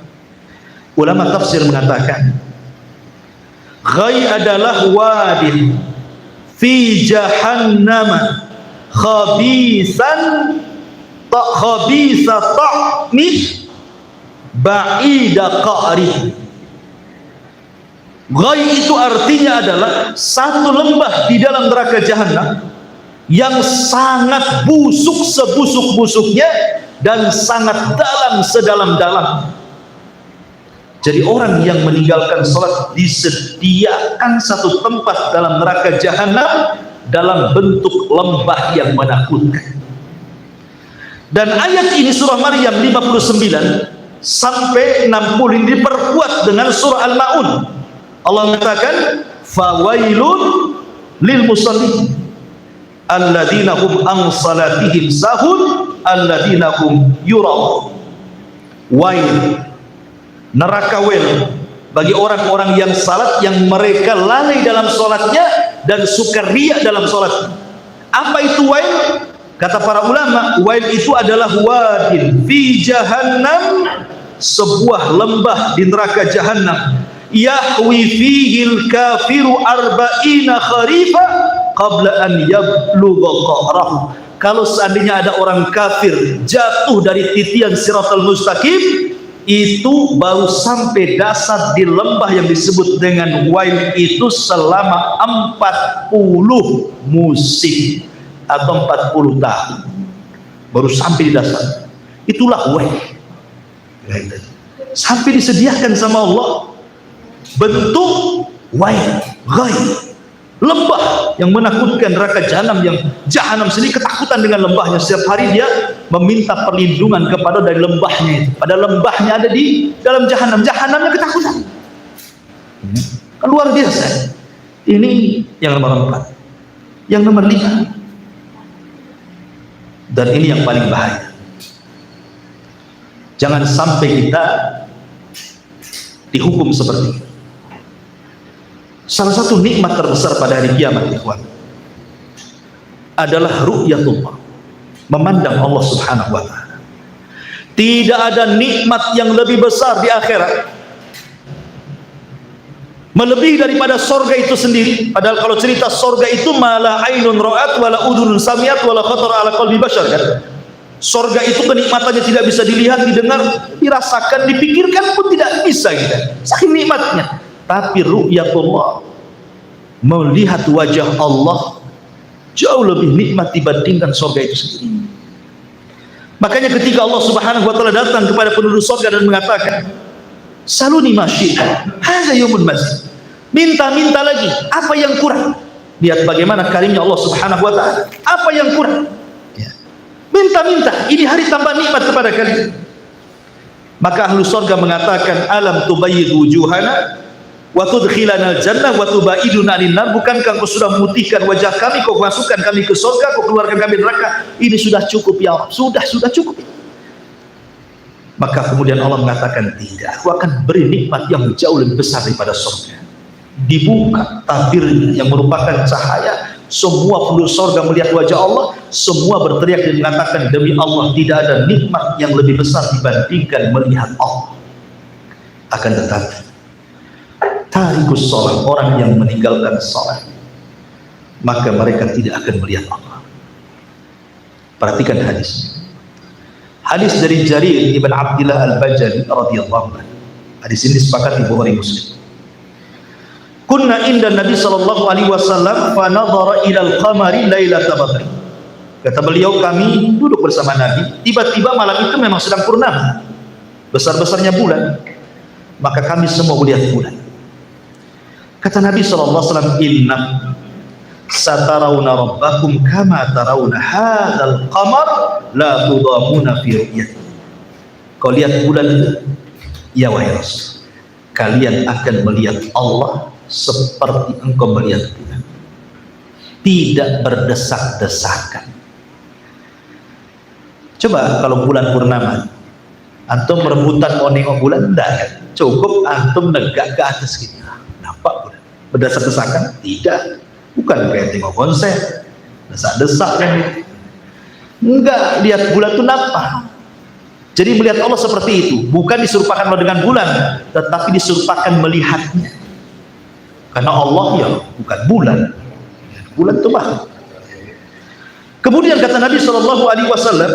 Ulama tafsir mengatakan ghayya adalah wadin fi jahannam khabisan khabisa ta'mih ba'ida qa'ri. Ghayy itu artinya adalah satu lembah di dalam neraka jahanam yang sangat busuk sebusuk-busuknya dan sangat dalam sedalam-dalam. Jadi orang yang meninggalkan sholat disediakan satu tempat dalam neraka jahanam dalam bentuk lembah yang menakutkan. Dan ayat ini surah Maryam 59 sampai 60 ini diperkuat dengan surah Al-Ma'un. Allah mengatakan, fawailun lil musallin alladzina hum an salatihim sahun alladzina hum yura'un. Wail, neraka wail bagi orang-orang yang salat yang mereka lalai dalam salatnya dan suka riya dalam salat. Apa itu wail? Kata para ulama, wail itu adalah wadin fi jahannam, sebuah lembah di neraka jahanam, yahwi fihil kafiru arba'ina kharifa qabla an yablugha qa'rahu. Kalau seandainya ada orang kafir jatuh dari titian siratal mustaqim, itu baru sampai dasar di lembah yang disebut dengan wail itu selama 40 musim atau 40 tahun baru sampai di dasar. Itulah wail. Sampai disediakan sama Allah bentuk wail, ghayy, lembah yang menakutkan, neraka jahanam yang jahanam sendiri ketakutan dengan lembahnya. Setiap hari dia meminta perlindungan kepada dari lembahnya itu. Padahal lembahnya ada di dalam jahanam, jahanamnya ketakutan. Kan luar biasa. Ini yang nomor 4. Yang nomor 5, Dan ini yang paling bahaya. Jangan sampai kita dihukum seperti ini. Salah satu nikmat terbesar pada hari kiamat, ikhwan, adalah ru'yatullah, memandang Allah Subhanahu wa ta'ala. Tidak ada nikmat yang lebih besar di akhirat, melebihi daripada sorga itu sendiri. Padahal kalau cerita sorga itu malah ainun ra'at wala udhunun samiat wala khatara ala qalbi bashar, kan? Sorga itu kenikmatannya tidak bisa dilihat, didengar, dirasakan, dipikirkan pun tidak bisa kita, saking nikmatnya. Tapi ru'yatullah, melihat wajah Allah, jauh lebih nikmat dibandingkan sorga itu sendiri. Makanya ketika Allah Subhanahu wa ta'ala datang kepada penduduk sorga dan mengatakan, saluni ma syi'ta, hadza yaumun mazid, minta-minta lagi, apa yang kurang? Lihat bagaimana karimnya Allah Subhanahu wa ta'ala. Apa yang kurang? Ya. Minta-minta, ini hari tambah nikmat kepada kalian. Maka ahlu surga mengatakan, alam tubayyid wujuhana wa tudkhilana al-jannah wa tubaiduna 'anil nar. Bukankah kau sudah memutihkan wajah kami, kau masukkan kami ke surga, kau keluarkan kami dari neraka? Ini sudah cukup ya Allah, sudah cukup. Maka kemudian Allah mengatakan, tidak, aku akan beri nikmat yang jauh lebih besar daripada surga. Dibuka tabirnya yang merupakan cahaya, semua penduduk surga melihat wajah Allah, semua berteriak dan mengatakan, demi Allah tidak ada nikmat yang lebih besar dibandingkan melihat Allah. Akan tetapi tarikus sholat, orang yang meninggalkan sholat, maka mereka tidak akan melihat Allah. Perhatikan hadis. Hadis dari Jarir ibn Abdillah al-Bajali radhiyallahu anhu. Hadis ini disepakati Bukhari Muslim. Kunna inda Nabi sallallahu alaihi wasallam fa nadhara ila al-qamari lailatal badri. Kata beliau, kami duduk bersama Nabi, tiba-tiba malam itu memang sedang purnama, besar-besarnya bulan, maka kami semua melihat bulan. Kata Nabi sallallahu alaihi wasallam, inna satarawna rabbakum kama tarawna hadzal qamar la tudamuna fi ru'yati. Kau lihat bulan itu, ya wahai Rasul, kalian akan melihat Allah seperti engkau melihat bulan, tidak berdesak-desakan. Coba kalau bulan purnama, antum rebutan mau nengok bulan, enggak kan? Cukup antum negak ke atas gitu, nampak bulan. Berdesak-desakan? Tidak. Bukan kayak tengok konser, desak-desak kan gitu. Enggak, lihat bulan itu nampak. Jadi melihat Allah seperti itu, bukan diserupakan dengan bulan, tetapi diserupakan melihatnya. Karena Allah ya bukan bulan. Bulan itu makhluk. Kemudian kata Nabi sallallahu alaihi wasallam,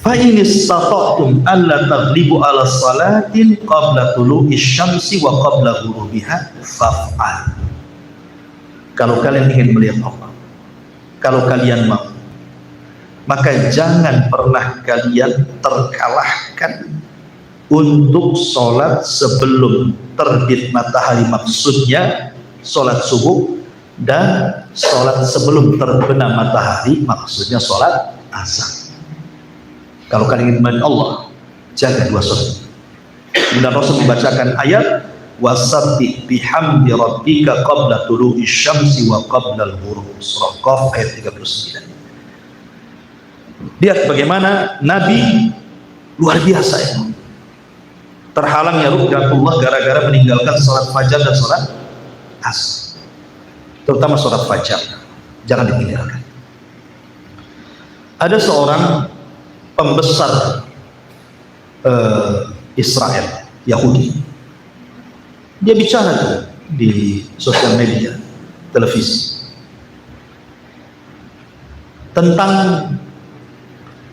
fa in istata'tum alla taghlibu ala salatin qabla tulu'i syamsi wa qabla ghurubiha faf'al. Kalau kalian ingin melihat Allah, kalau kalian mau, maka jangan pernah kalian terkalahkan untuk sholat sebelum terbit matahari, maksudnya sholat subuh, dan sholat sebelum terbenam matahari, maksudnya sholat asar. Kalau kalian ingin melihat Allah, jaga dua sholat. Kemudian Rasul membacakan ayat wasabbih bihamdi rabbika qabla tulu'i syamsi wa qabla al-ghurub, surah Qaf ayat 39. Lihat bagaimana Nabi luar biasa ya, terhalangnya ru'yatullah gara-gara meninggalkan sholat fajar dan sholat asar, terutama sholat fajar, jangan ditinggalkan. Ada seorang pembesar Israel, Yahudi, dia bicara tuh di sosial media, televisi, tentang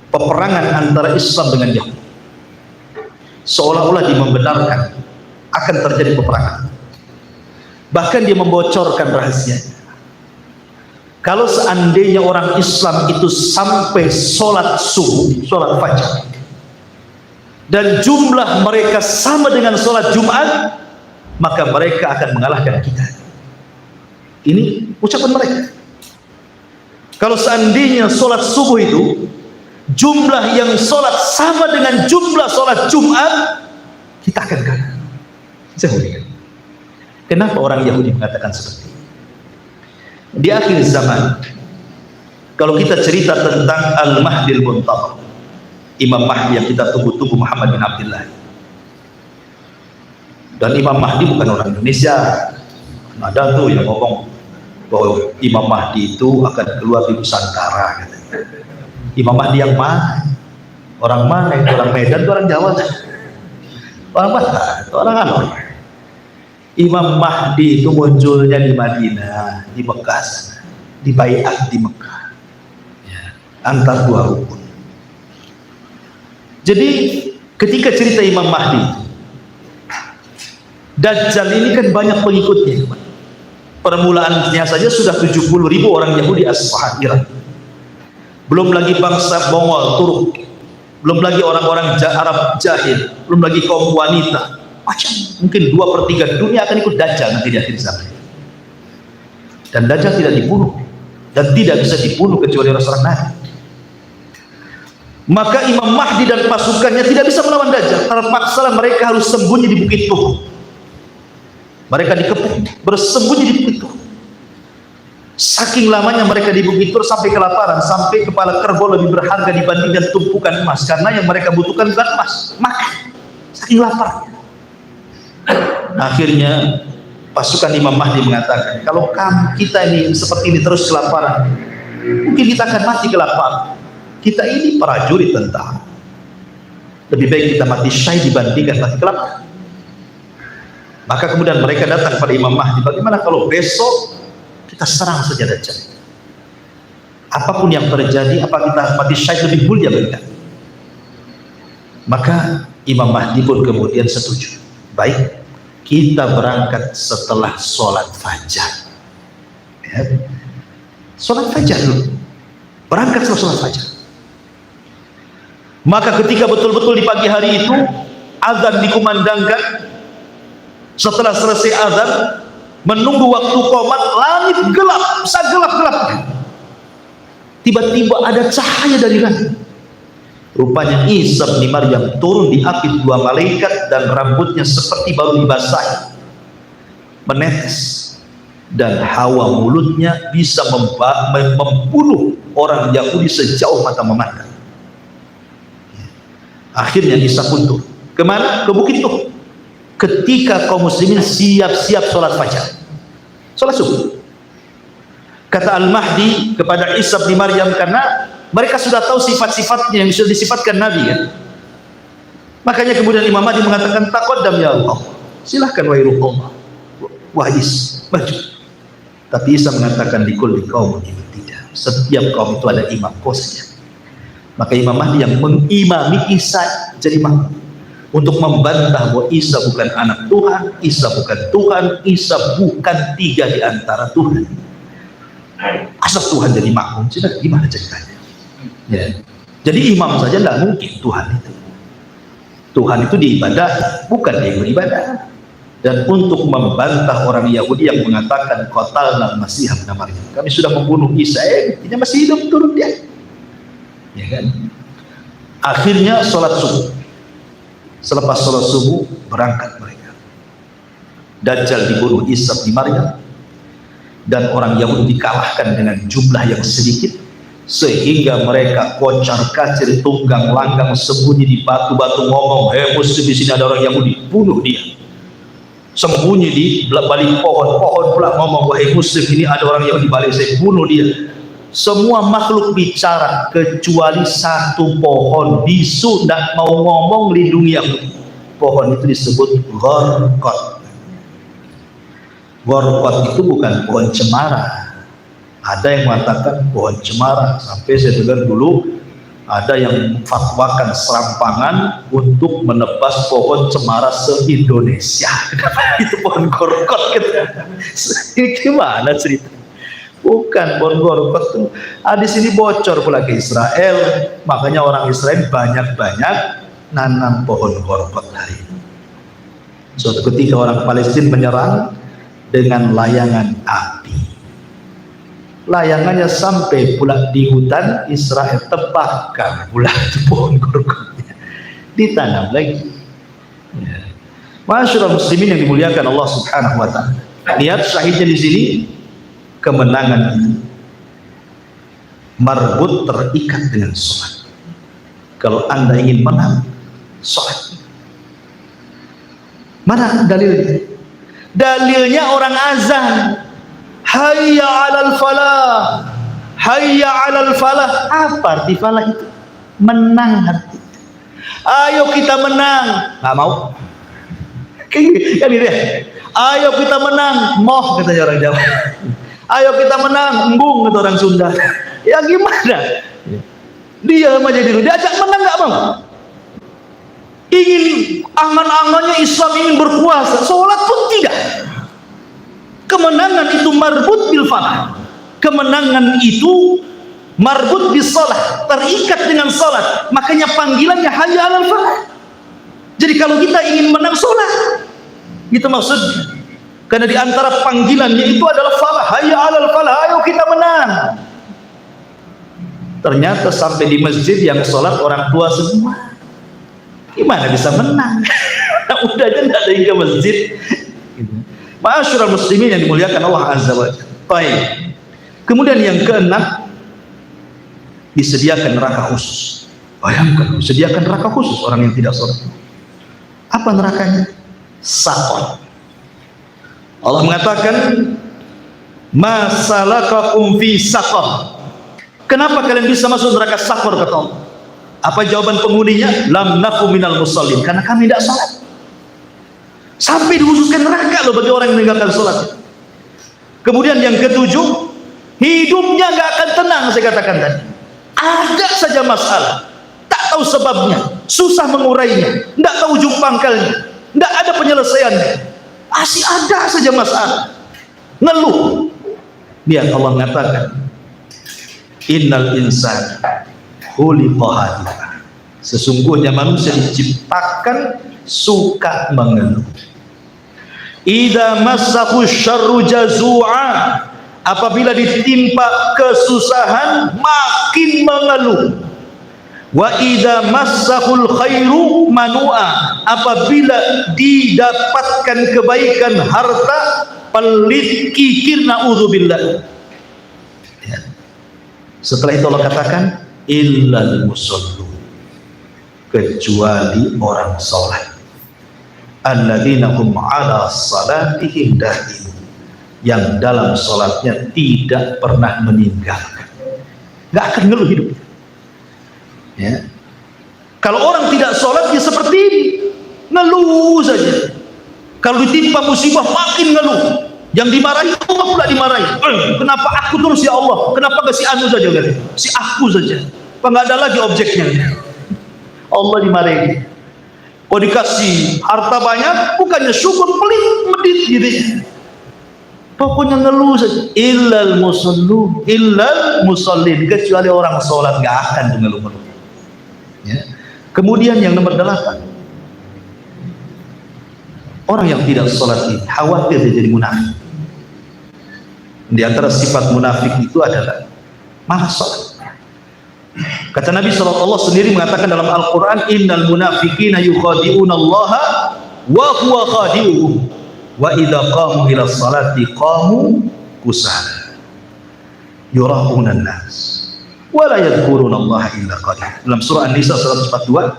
peperangan antara Islam dengan Yahudi. Seolah-olah dia membenarkan akan terjadi peperangan. Bahkan dia membocorkan rahasianya. Kalau seandainya orang Islam itu sampai sholat subuh, sholat fajar, dan jumlah mereka sama dengan sholat Jumat, maka mereka akan mengalahkan kita. Ini ucapan mereka. Kalau seandainya sholat subuh itu jumlah yang sholat sama dengan jumlah sholat Jumat, kita akan kalah. Saya ulangi. Kenapa orang Yahudi mengatakan seperti ini? Di akhir zaman Kalau kita cerita tentang Al-Mahdil Muntadhar, Imam Mahdi yang kita tunggu-tunggu, Muhammad bin Abdullah. Dan Imam Mahdi bukan orang Indonesia. Ada tuh yang ngomong bahwa Imam Mahdi itu akan keluar di Nusantara, katanya. Imam Mahdi yang mana? Orang mana? Itu orang Medan, itu orang Jawa. Orang mana? Itu orang Hanoi. Imam Mahdi itu munculnya di Madinah, di Mekah sana, di Baiat di Mekah, ya, antar dua rukun. Jadi ketika cerita Imam Mahdi, Dajjal ini kan banyak pengikutnya. Permulaannya saja sudah 70.000 orang Yahudi Asfahan, Iran. Belum lagi bangsa Mongol, Turk, belum lagi orang-orang Arab jahil, belum lagi kaum wanita. Macam mungkin 2/3 dunia akan ikut Dajjal nanti di akhir zaman. Dan Dajjal tidak dibunuh dan tidak bisa dibunuh kecuali Rasulullah Nabi. Maka Imam Mahdi dan pasukannya tidak bisa melawan Dajjal. Terpaksa mereka harus sembunyi di Bukit Tuh. Mereka dikepung, bersembunyi di Bukit Tur. Saking lamanya mereka di Bukit Tur sampai kelaparan, sampai kepala kerbau lebih berharga dibandingkan tumpukan emas, karena yang mereka butuhkan bukan emas, makan. Saking lapar. Akhirnya pasukan Imam Mahdi mengatakan, kalau kita ini seperti ini terus kelaparan, mungkin kita akan mati kelaparan. Kita ini prajurit tentara. Lebih baik kita mati syahid dibandingkan mati kelaparan. Maka kemudian mereka datang pada Imam Mahdi, bagaimana kalau besok kita serang saja Dajjal? Apapun yang terjadi, apa kita mati syahid lebih mulia bagi kita? Maka Imam Mahdi pun kemudian setuju. Baik, kita berangkat setelah sholat fajar. Ya. Sholat fajar dulu. Berangkat setelah sholat fajar. Maka ketika betul-betul di pagi hari itu, azan dikumandangkan. Setelah selesai azan, menunggu waktu qomat, langit gelap, segelap-gelap. Tiba-tiba ada cahaya dari langit. Rupanya Isa bin Maryam turun diapit 2 malaikat dan rambutnya seperti baru dibasahi, menetes, dan hawa mulutnya bisa membunuh orang Yahudi sejauh mata memandang. Akhirnya Isa pun turun. Kemana? Ke Bukit Tuh. Ketika kaum muslimin siap-siap sholat fajar, sholat subuh. Kata Al-Mahdi kepada Isa bin Maryam, karena mereka sudah tahu sifat-sifatnya yang sudah disifatkan Nabi, kan? Makanya kemudian Imam Mahdi mengatakan, taqaddam ya Allah, silahkan wahai Ruhullah, wahai Isa, maju. Tapi Isa mengatakan, di kulli qaumin tidak, setiap kaum itu ada imam saja. Maka Imam Mahdi yang mengimami Isa jadi imam, untuk membantah bahwa Isa bukan anak Tuhan, Isa bukan Tuhan, Isa bukan 3 di antara Tuhan. Asal Tuhan jadi makmum, sudah gimana ceritanya? Ya. Jadi imam saja tidak mungkin Tuhan itu. Tuhan itu diibadah, bukan dia beribadah. Dan untuk membantah orang Yahudi yang mengatakan qatalna Masih ibn Maryam, kami sudah membunuh Isa, dia masih hidup, turun dia. Ya kan? Akhirnya sholat subuh. Selepas sholat subuh berangkat mereka. Dajjal dibunuh Isa bin Maryam, dan orang Yahudi dikalahkan dengan jumlah yang sedikit, sehingga mereka kocar kacir, tunggang langgang, sembunyi di batu-batu, ngomong, hei muslim, di sini ada orang Yahudi, bunuh dia. Sembunyi di balik pohon pula ngomong, wahai muslim, ini ada orang Yahudi, balik saya, bunuh dia. Semua makhluk bicara kecuali satu pohon bisu tidak mau ngomong, lindungi Yahudi. Pohon itu disebut Gharqad. Gharqad itu bukan pohon cemara. Ada yang mengatakan pohon cemara, sampai saya dengar dulu ada yang fatwakan serampangan untuk menebas pohon cemara se-Indonesia. Kenapa itu pohon Gharqad gitu? Ini gimana cerita? Bukan pohon Gharqad tuh. Di sini bocor pula ke Israel, makanya orang Israel banyak-banyak nanam pohon Gharqad hari ini. Suatu ketika orang Palestina menyerang dengan layangan api. Layangannya sampai pula di hutan Israel, tebakkan pula itu pohon Gharqadnya, ditanam lagi. Ya. Masyaallah muslimin yang dimuliakan Allah Subhanahu wa taala. Lihat syahidnya di sini, kemenangan itu Marbut, terikat dengan sholat. Kalau anda ingin menang, sholat. Mana dalilnya? Dalilnya orang azan, hayya 'alal falah, hayya 'alal falah. Apa arti falah itu? Menang hati. Ayo kita menang. Nggak mau. Kan gitu ya. Ayo kita menang, moh kata orang Jawa. Ayo kita menang, embung kata orang Sunda. Ya gimana? Dia aja dulu, diajak menang nggak mau. Ingin angan-angannya Islam ingin berkuasa, sholat pun tidak. Kemenangan itu marbut bil falah. Kemenangan itu marbut bis salah, terikat dengan salat. Makanya panggilannya hayya 'alal falah. Jadi kalau kita ingin menang sholat, itu maksudnya. Karena di antara panggilannya itu adalah falah, hayya 'alal falah, ayo kita menang. Ternyata sampai di masjid yang sholat orang tua semua, gimana bisa menang? Udah aja tidak ada yang ke masjid. Ma'asyiral muslimin yang dimuliakan Allah Azza wa Jalla. Baik. Kemudian yang keenam, disediakan neraka khusus. Bayangkan, disediakan neraka khusus orang yang tidak sholat. Apa nerakanya? Saqar. Allah mengatakan, ma salakakum fi saqar. Kenapa kalian bisa masuk neraka saqar, kata Allah? Apa jawaban penghuninya? Lam naku minal musallin. Karena kami tidak sholat. Sampai dikhususkan neraka loh bagi orang yang meninggalkan sholat. Kemudian yang ketujuh, hidupnya nggak akan tenang. Saya katakan tadi, ada saja masalah, tak tahu sebabnya, susah mengurainya, tidak tahu ujung pangkalnya, tidak ada penyelesaiannya, masih ada saja masalah, ngeluh. Lihat Allah mengatakan, innal insana khuliqa halu'a. Sesungguhnya manusia diciptakan suka mengeluh. Idza massahu syarru jazu'a. Apabila ditimpa kesusahan makin mengeluh. Wa idza massahul khairu manu'a. Apabila didapatkan kebaikan harta pelit kikir, naudzubillah. Ya. Setelah itu Allah katakan illal musallun, kecuali orang sholat, alladzina hum ala salatihim da'imun, yang dalam sholatnya tidak pernah meninggalkan, nggak akan ngeluh hidupnya. Ya. Kalau orang tidak sholat dia seperti ini, ngeluh saja. Kalau ditimpa musibah makin ngeluh, yang dimarahi Allah pula dimarahi. Kenapa aku terus ya Allah? Kenapa gak si anu saja, si aku saja? Apa nggak ada lagi objeknya? Allah dimarahi. Kau dikasih harta banyak, bukannya syukur, pelit, medit gitu. Pokoknya ngeluh saja. Illal musallun, illal musallin, kecuali orang sholat nggak akan ngeluh-ngeluh. Ya. Kemudian yang nomor 8, orang yang tidak sholat ini khawatir dia jadi munafik. Di antara sifat munafik itu adalah malas sholat. Kata Nabi SAW sendiri mengatakan dalam Al-Quran, innal munafiqina yukhadi'una allaha wa huwa khadi'uhum wa idha qamu ila salati qamu kusala yura'una an-nas wa la yadhkuruna allaha illa qalila. Dalam surah An-Nisa 142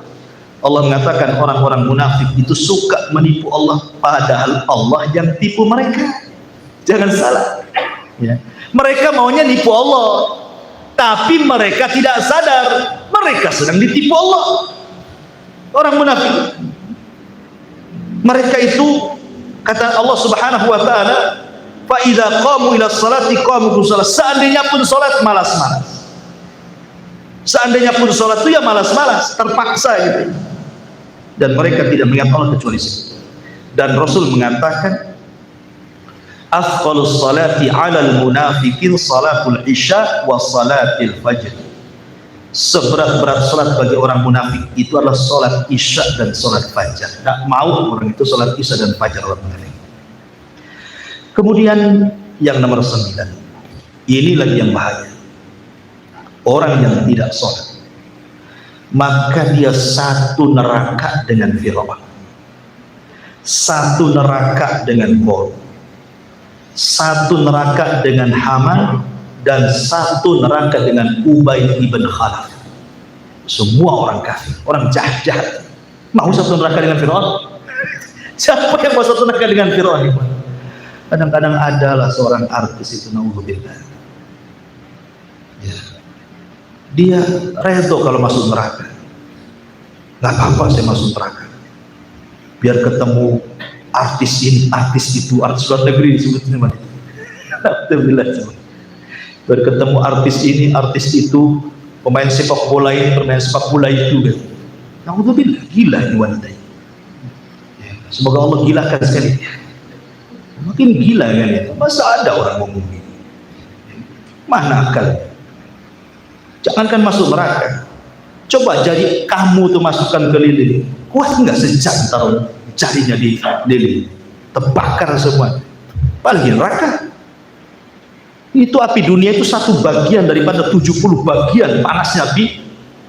Allah mengatakan orang-orang munafik itu suka menipu Allah, padahal Allah yang tipu mereka. Jangan salah. Ya. Mereka maunya nipu Allah, tapi mereka tidak sadar mereka sedang ditipu Allah. Orang munafik, mereka itu kata Allah Subhanahu wa taala, fa idza qamu ila sholati qamu kusala. Seandainya pun salat malas-malas. Seandainya pun salat itu ya malas-malas, terpaksa gitu. Dan mereka tidak mengingat Allah kecuali itu. Dan Rasul mengatakan, afdalus salati 'alal munafiqin salatul isya wa salatil fajr. Seberat-berat salat bagi orang munafik itu adalah salat isya dan salat fajar. Tidak mau orang itu salat isya dan fajar. Kemudian yang nomor 9, ini lagi yang bahaya. Orang yang tidak salat, maka dia satu neraka dengan Fir'aun, satu neraka dengan Qom, satu neraka dengan Haman, dan satu neraka dengan Ubay ibn Khalaf. Semua orang kafir, orang jahat. Mau satu neraka dengan Fir'aun? Siapa yang mau satu neraka dengan Fir'aun? Kadang-kadang adalah seorang artis itu, naudzubillah, ya, dia redo kalau masuk neraka. Nggak apa-apa saya masuk neraka, biar ketemu artis ini, artis itu, artis luar negeri disebutnya. Alhamdulillah, biar ketemu artis ini, artis itu, pemain sepak bola ini, pemain sepak bola itu. Naudzubillah, gila ini wanita ini. Semoga Allah gilakan sekali. Makin gila kan ya. Masa ada orang ngomong gini? Mana akal? Jangankan masuk neraka, coba jadi kamu tuh masukkan ke lilin, kuat nggak sejam taruh jarinya di lilin, terbakar semua. Apalagi neraka. Itu api dunia itu satu bagian daripada 70 bagian panasnya api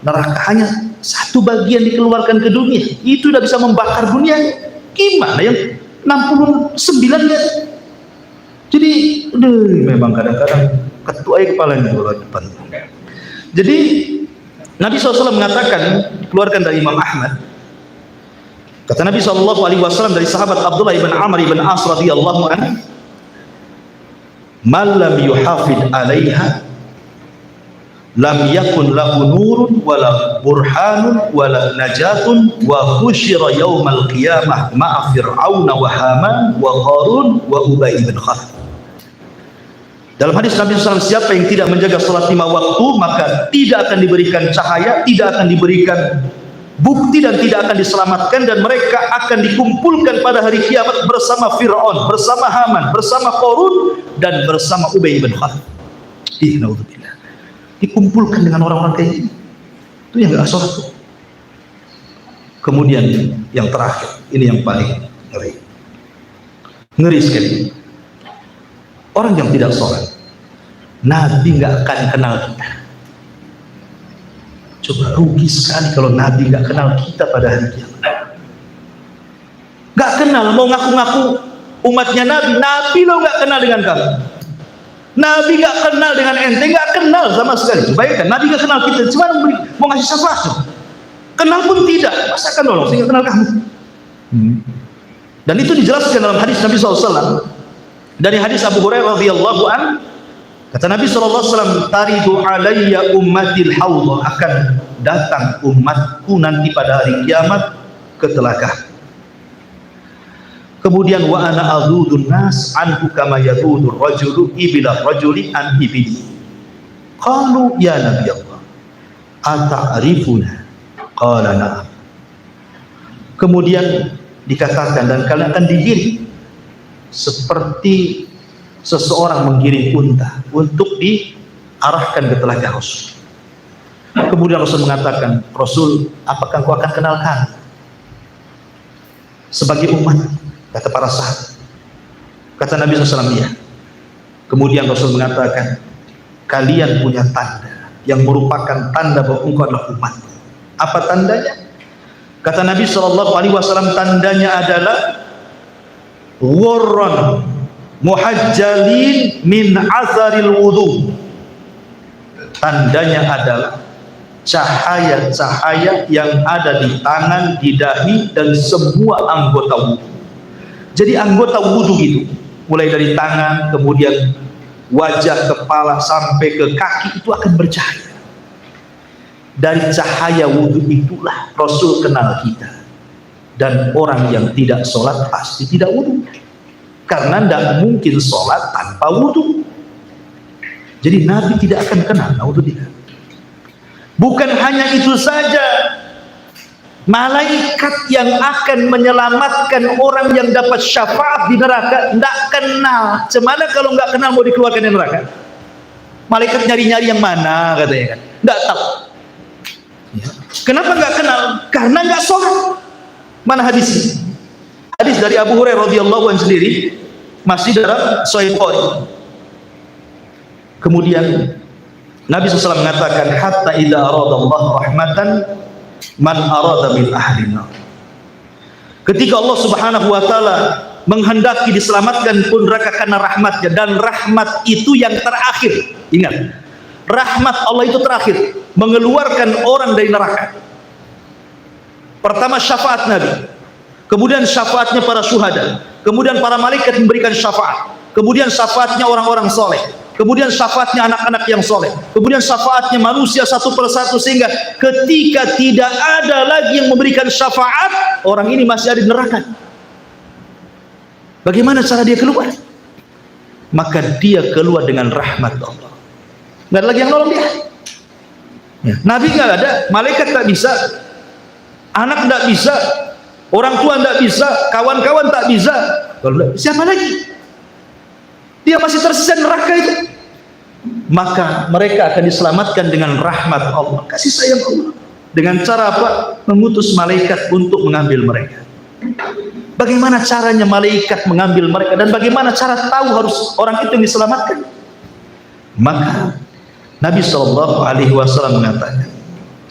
neraka. Hanya satu bagian dikeluarkan ke dunia, itu udah bisa membakar dunia. Gimana yang 69-nya? Jadi memang kadang-kadang ketuai kepalanya di depan. Jadi Nabi SAW mengatakan, dikeluarkan dari Imam Ahmad, kata Nabi SAW dari sahabat Abdullah ibn Amr ibn As radhiyallahu anhu, man lam yuhafid alaiha lam yakun lahu nurun wala burhanun wala najatun wa husyira yaumal qiyamah ma'a fir'auna wa haman wa qarun wa ubay ibn Khalaf. Dalam hadis Nabi SAW, siapa yang tidak menjaga salat 5 waktu maka tidak akan diberikan cahaya, tidak akan diberikan bukti, dan tidak akan diselamatkan, dan mereka akan dikumpulkan pada hari kiamat bersama Fir'aun, bersama Haman, bersama Qarun, dan bersama Ubay bin Khalaf. Naudzubillah, dikumpulkan dengan orang-orang kayak ini. Itu yang gak sholat. Kemudian yang terakhir, ini yang paling ngeri sekali. Orang yang tidak sholat, Nabi nggak akan kenal kita. Coba, rugi sekali kalau Nabi nggak kenal kita pada hari kiamat. Nggak kenal, mau ngaku-ngaku umatnya Nabi, Nabi lo nggak kenal dengan kamu. Nabi nggak kenal dengan ente, nggak kenal sama sekali. Bayangkan, Nabi nggak kenal kita, cuma mau ngasih syafaat, kenal pun tidak. Masa kan saya nggak kenal kamu? Dan itu dijelaskan dalam hadis Nabi SAW. Dari hadis Abu Hurairah radhiyallahu an, kata Nabi SAW, taridu alayya ummatil haudha, akan datang umatku nanti pada hari kiamat ke telaga. Kemudian wa ana adzudun nas anhu kama yadzudur rajulu ibila rajuli an ibili. Qalu ya Nabi Allah, ata'rifuna? Qala na'am. Kemudian dikatakan, dan kalian akan digiring seperti seseorang menggiring unta untuk diarahkan ke telaga Rasul. Kemudian Rasul mengatakan, Rasul, apakah engkau akan kenal kami sebagai umat? Kata para sahabat. Kata Nabi SAW, ya. Kemudian Rasul mengatakan, kalian punya tanda yang merupakan tanda bahwa engkau adalah umat. Apa tandanya? Kata Nabi SAW, tandanya adalah warran muhajjalin min azaril wudu. Tandanya adalah cahaya-cahaya yang ada di tangan, di dahi, dan semua anggota wudu. Jadi anggota wudu itu mulai dari tangan, kemudian wajah, kepala, sampai ke kaki itu akan bercahaya. Dari cahaya wudu itulah Rasul kenal kita. Dan orang yang tidak sholat pasti tidak wudu, karena tidak mungkin sholat tanpa wudu. Jadi Nabi tidak akan kenal. Naudzubillah. Bukan hanya itu saja, malaikat yang akan menyelamatkan orang yang dapat syafaat di neraka tidak kenal. Cemana kalau nggak kenal mau dikeluarkan dari neraka? Malaikat nyari-nyari yang mana, katanya kan? Nggak tahu. Kenapa nggak kenal? Karena nggak sholat. Mana hadisnya? Hadis dari Abu Hurairah radhiyallahu anhu sendiri, masih dalam Sahih Bukhari. Kemudian Nabi SAW mengatakan, hatta idza aradallah rahmatan man arada min ahlina. Ketika Allah Subhanahu wa taala menghendaki diselamatkan pun neraka karena rahmatnya, dan rahmat itu yang terakhir. Ingat, rahmat Allah itu terakhir, mengeluarkan orang dari neraka. Pertama syafaat Nabi, kemudian syafaatnya para syuhada, kemudian para malaikat memberikan syafaat, kemudian syafaatnya orang-orang soleh, kemudian syafaatnya anak-anak yang soleh, kemudian syafaatnya manusia satu persatu, sehingga ketika tidak ada lagi yang memberikan syafaat, orang ini masih ada di neraka. Bagaimana cara dia keluar? Maka dia keluar dengan rahmat Allah. Nggak ada lagi yang nolong dia. Ya. Nabi nggak ada, malaikat tak bisa, anak tak bisa, orang tua tak bisa, kawan-kawan tak bisa. Siapa lagi? Dia masih tersisa neraka itu. Maka mereka akan diselamatkan dengan rahmat Allah, kasih sayang Allah. Dengan cara apa? Mengutus malaikat untuk mengambil mereka. Bagaimana caranya malaikat mengambil mereka, dan bagaimana cara tahu harus orang itu diselamatkan? Maka Nabi SAW mengatakan,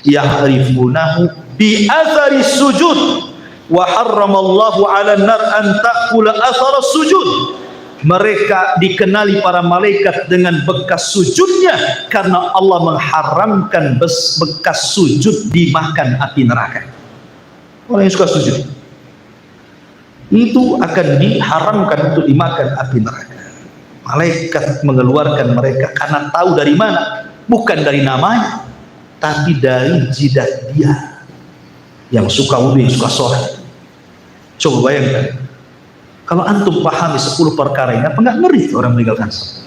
ya'rifunahu bi athari sujud wa harramallahu 'alan nar an ta'kula athara sujud. Mereka dikenali para malaikat dengan bekas sujudnya, karena Allah mengharamkan bekas sujud dimakan api neraka. Orang yang suka sujud itu akan diharamkan untuk dimakan api neraka. Malaikat mengeluarkan mereka karena tahu dari mana, bukan dari namanya, tapi dari jidat dia yang suka wudu, yang suka sholat. Coba bayangkan, kalau antum pahami 10 perkara ini, apa nggak ngeri orang meninggalkan sholat?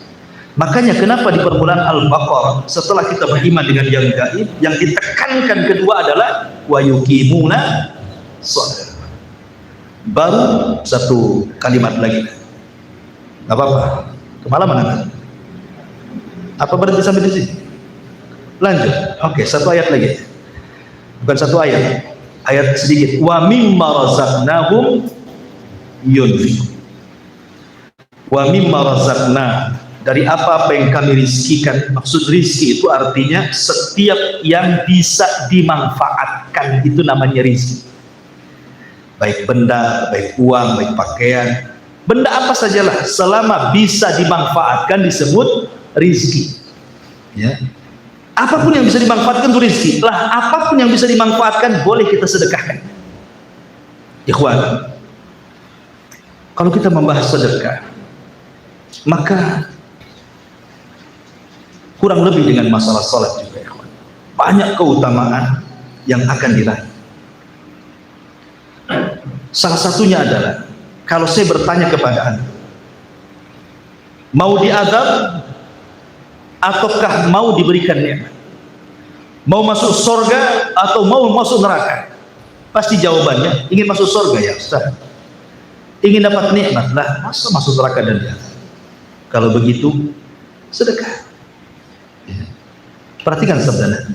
Makanya kenapa di permulaan Al-Baqarah, setelah kita beriman dengan yang gaib, yang ditekankan kedua adalah wa yuqimuna sholat. Baru satu kalimat lagi, nggak apa-apa, kemalaman nanti. Apa berhenti sampai di sini? Lanjut. Oke, satu ayat lagi, bukan satu ayat, ayat sedikit. Wa mimma razaqnahum yunfiqun. Wa mimma razaqna, dari apa yang kami rizkikan. Maksud rizki itu artinya setiap yang bisa dimanfaatkan, itu namanya rizki. Baik benda, baik uang, baik pakaian, benda apa sajalah, selama bisa dimanfaatkan disebut rizki. Ya. Apapun yang bisa dimanfaatkan itu rizki. Lah, apapun yang bisa dimanfaatkan boleh kita sedekahkan. Ikhwan, kalau kita membahas sedekah, maka kurang lebih dengan masalah salat juga, ikhwan, banyak keutamaan yang akan diraih. Salah satunya adalah, kalau saya bertanya kepada Anda, mau diadab ataukah mau diberikan nikmat? Mau masuk surga atau mau masuk neraka? Pasti jawabannya ingin masuk surga, ya Ustaz. Ingin dapat nikmat, lah masa masuk neraka dan diadab? Kalau begitu, sedekah. Perhatikan sabda Nabi.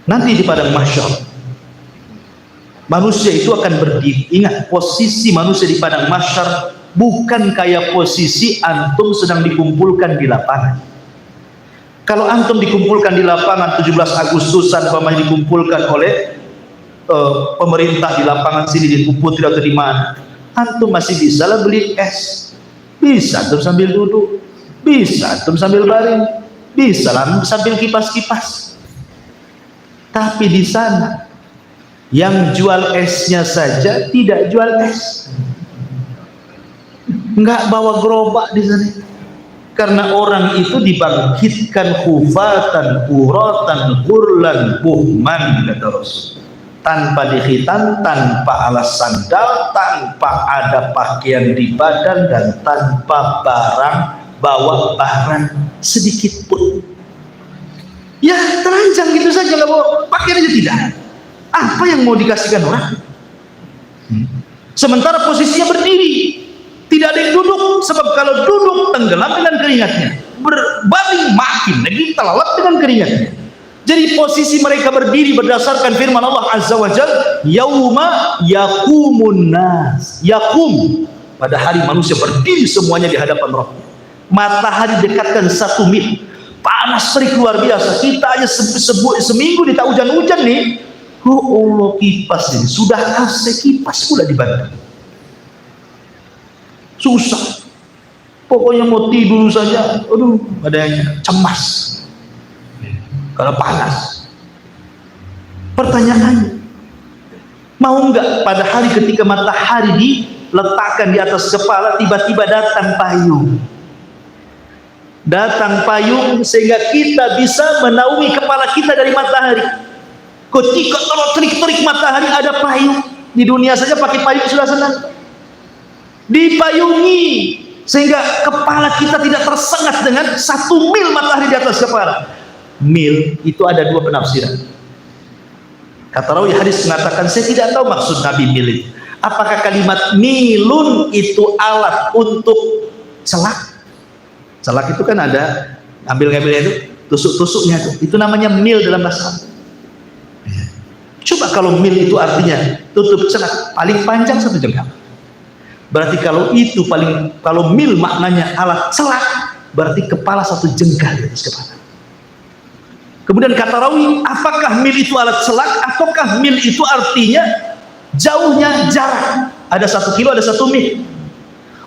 Nanti di padang mahsyar, manusia itu akan berdiri. Ingat, posisi manusia di padang mahsyar bukan kayak posisi antum sedang dikumpulkan di lapangan. Kalau antum dikumpulkan di lapangan 17 Agustusan, umpamanya dikumpulkan oleh pemerintah di lapangan sini di Putri atau di mana, antum masih bisa lah beli es, bisa antum sambil duduk, bisa antum sambil baring, bisa lah sambil kipas-kipas. Tapi di sana yang jual esnya saja tidak jual es, nggak bawa gerobak di sana, karena orang itu dibangkitkan hufatan, uratan, hurlan, buhman, kata Rasul, tanpa dikhitan, tanpa alas sandal, tanpa ada pakaian di badan, dan tanpa bawa barang sedikit pun. Ya telanjang gitu saja, nggak bawa pakaian aja, tidak. Apa yang mau dikasihkan orang? Sementara posisinya berdiri, tidak ada yang duduk, sebab kalau duduk tenggelam dengan keringatnya, berbaring makin lagi telalap dengan keringatnya. Jadi posisi mereka berdiri berdasarkan firman Allah Azza wa Jalla, yauma yaqumun nas, yaqum, pada hari manusia berdiri semuanya di hadapan Rabb. Matahari dekatkan 1 mil, panas terik luar biasa. Kita aja seminggu di tak hujan-hujan nih, oh Allah, kipas ini sudah AC kipas pula dibantu. susah. Pokoknya mau tidur saja, aduh, badannya cemas karena panas. Pertanyaannya, mau enggak pada hari ketika matahari diletakkan di atas kepala, tiba-tiba datang payung? Datang payung sehingga kita bisa menaungi kepala kita dari matahari. Ketika kalau terik-terik matahari ada payung, di dunia saja pakai payung sudah senang. Dipayungi sehingga kepala kita tidak tersengat dengan 1 mil matahari di atas kepala. Mil itu ada 2 penafsiran. Kata rawi hadis mengatakan, saya tidak tahu maksud Nabi mil itu. Apakah kalimat milun itu alat untuk celak? Celak itu kan ada ngambil-ngambilnya itu, tusuk-tusuknya itu namanya mil dalam bahasa. Coba kalau mil itu artinya tutup celak paling panjang 1 jengkal. Berarti kalau mil maknanya alat celak, berarti kepala 1 jengkal di atas kepala. Kemudian kata rawi, apakah mil itu alat celak ataukah mil itu artinya jauhnya jarak? Ada 1 kilo, ada 1 mil.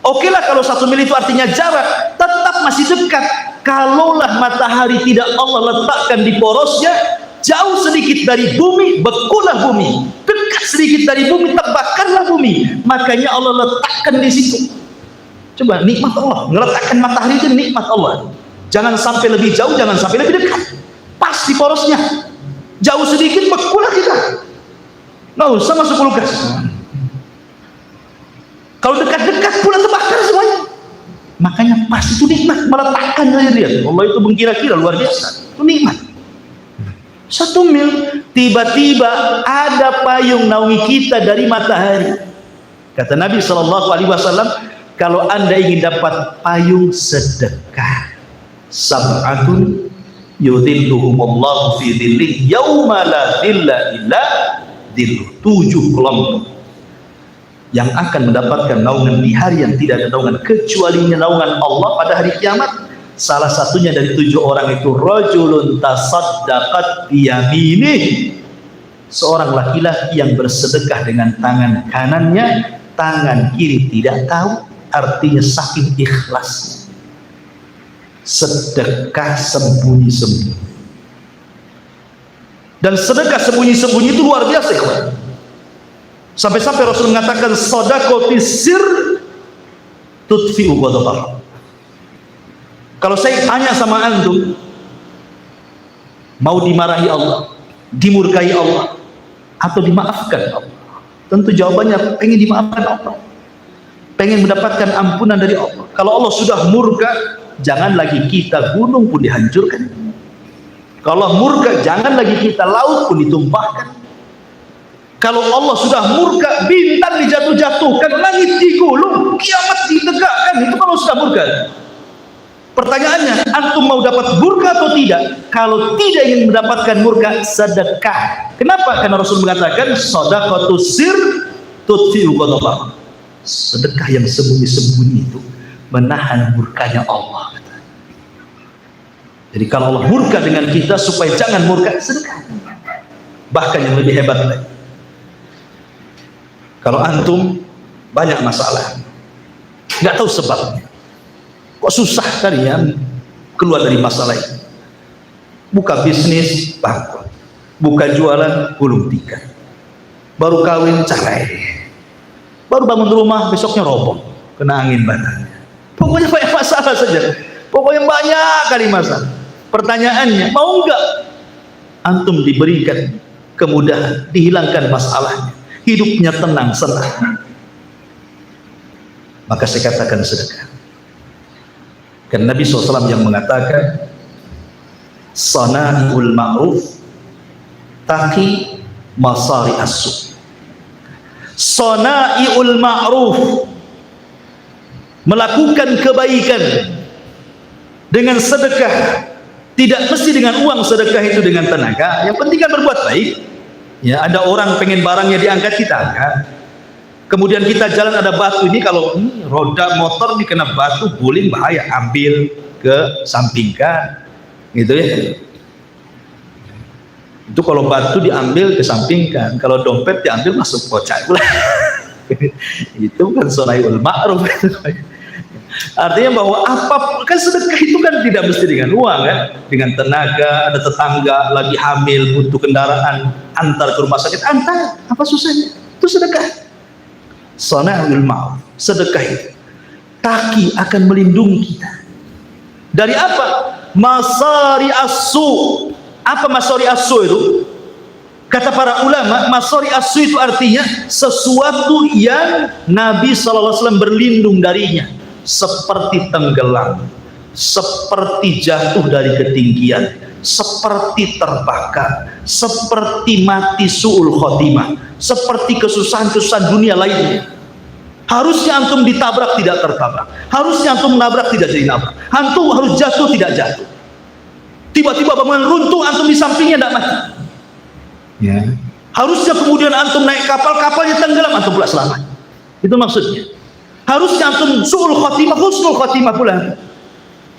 Oke lah kalau 1 mil itu artinya jarak, tetap masih dekat. Kalaulah matahari tidak Allah letakkan di porosnya, jauh sedikit dari bumi, bekulah bumi. Dekat sedikit dari bumi, terbakarlah bumi. Makanya Allah letakkan di situ. Coba nikmat Allah, meletakkan matahari itu nikmat Allah. Jangan sampai lebih jauh, jangan sampai lebih dekat. Pas di porosnya. Jauh sedikit, bekulah kita. Nggak usah masuk kulkas. Kalau dekat-dekat pula terbakar semuanya. Makanya pas itu nikmat, meletakkan saja dia. Allah itu mengkira-kira luar biasa. Itu nikmat. 1 mil, tiba-tiba ada payung naungi kita dari matahari. Kata Nabi SAW, kalau anda ingin dapat payung sedekah, sab'atun yudhilluhumullahu fi dhillih yauma la dhilla illa dhilluh. 7 kelompok yang akan mendapatkan naungan di hari yang tidak ada naungan kecuali naungan Allah pada hari kiamat. Salah satunya dari 7 orang itu, rajulun tasaddaqat biyaminih, seorang laki-laki yang bersedekah dengan tangan kanannya, tangan kiri tidak tahu. Artinya saking ikhlasnya, sedekah sembunyi-sembunyi. Dan sedekah sembunyi-sembunyi itu luar biasa, kawan. Sampai-sampai Rasul mengatakan, sedekah sir tutfi'u ghadab. Kalau saya tanya sama antum, mau dimarahi Allah, dimurkai Allah, atau dimaafkan Allah? Tentu jawabannya pengen dimaafkan Allah, pengen mendapatkan ampunan dari Allah. Kalau Allah sudah murka, jangan lagi kita gunung pun dihancurkan. Kalau murka, jangan lagi kita laut pun ditumpahkan. Kalau Allah sudah murka, bintang dijatuh-jatuhkan, langit digulung, kiamat ditegakkan. Itu kalau sudah murka. Pertanyaannya, antum mau dapat murka atau tidak? Kalau tidak ingin mendapatkan murka, sedekah. Kenapa? Karena Rasul mengatakan, shadaqatu sir tutfi'u ghadab. Sedekah yang sembunyi-sembunyi itu menahan murkanya Allah. Jadi kalau Allah murka dengan kita, supaya jangan murka, sedekah. Bahkan yang lebih hebat lagi, kalau antum banyak masalah, nggak tahu sebabnya, kok susah kalian keluar dari masalah ini. Buka bisnis bangkrut, buka jualan gulung tikar, baru kawin cerai, baru bangun rumah besoknya roboh kena angin batangnya. Pokoknya banyak masalah saja, pokoknya banyak kali masalah. Pertanyaannya, mau nggak antum diberikan kemudahan, dihilangkan masalahnya, hidupnya tenang, senang? Maka saya katakan sedekah. Karena Nabi SAW yang mengatakan, sana'iul ma'ruf taqi masari as-su. Sana'iul ma'ruf, melakukan kebaikan dengan sedekah. Tidak mesti dengan uang, sedekah itu dengan tenaga. Yang penting kan berbuat baik. Ya, ada orang pengen barangnya diangkat, kita angkat. Kemudian kita jalan ada batu, ini kalau roda motor ini kena batu guling bahaya, ambil ke sampingkan, gitu ya. Itu kalau batu diambil ke sampingkan, kalau dompet diambil masuk kocak. Itu kan sonaiul ma'ruf. Artinya bahwa apa kan sedekah itu kan tidak mesti dengan uang kan, dengan tenaga. Ada tetangga lagi hamil butuh kendaraan, antar ke rumah sakit, antar, apa susahnya? Itu sedekah. Sonaiul ma'ruf, sedekah itu kaki akan melindungi kita dari apa? Masari asu. Apa masari asu itu? Kata para ulama, masari asu itu artinya sesuatu yang Nabi SAW berlindung darinya, seperti tenggelam, seperti jatuh dari ketinggian, seperti terbakar, seperti mati su'ul khotimah, seperti kesusahan-kesusahan dunia lainnya. Harusnya antum ditabrak tidak tertabrak, harusnya antum menabrak tidak jadi nabrak, antum harus jatuh tidak jatuh. Tiba-tiba bangunan runtuh, antum di sampingnya tidak mati. Ya. Harusnya kemudian antum naik kapal, kapalnya tenggelam, antum pula selamat. Itu maksudnya. Harusnya antum su'ul khotimah, husnul khotimah pula.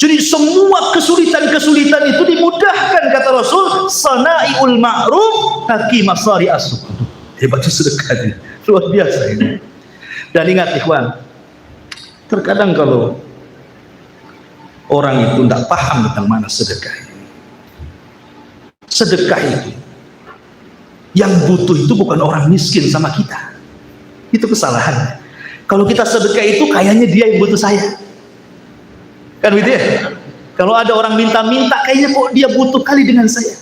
Jadi semua kesulitan-kesulitan itu dimudahkan, kata Rasul, sanaiul ma'ruf haki masari asu. Hebatnya sedekah, luar biasa ini. Dan ingat ikhwan, terkadang kalau orang itu tidak paham tentang mana sedekah ini. Sedekah itu yang butuh itu bukan orang miskin sama kita. Itu kesalahan. Kalau kita sedekah itu kayaknya dia yang butuh saya. Kan gitu ya? Kalau ada orang minta-minta, kayaknya kok dia butuh kali dengan saya.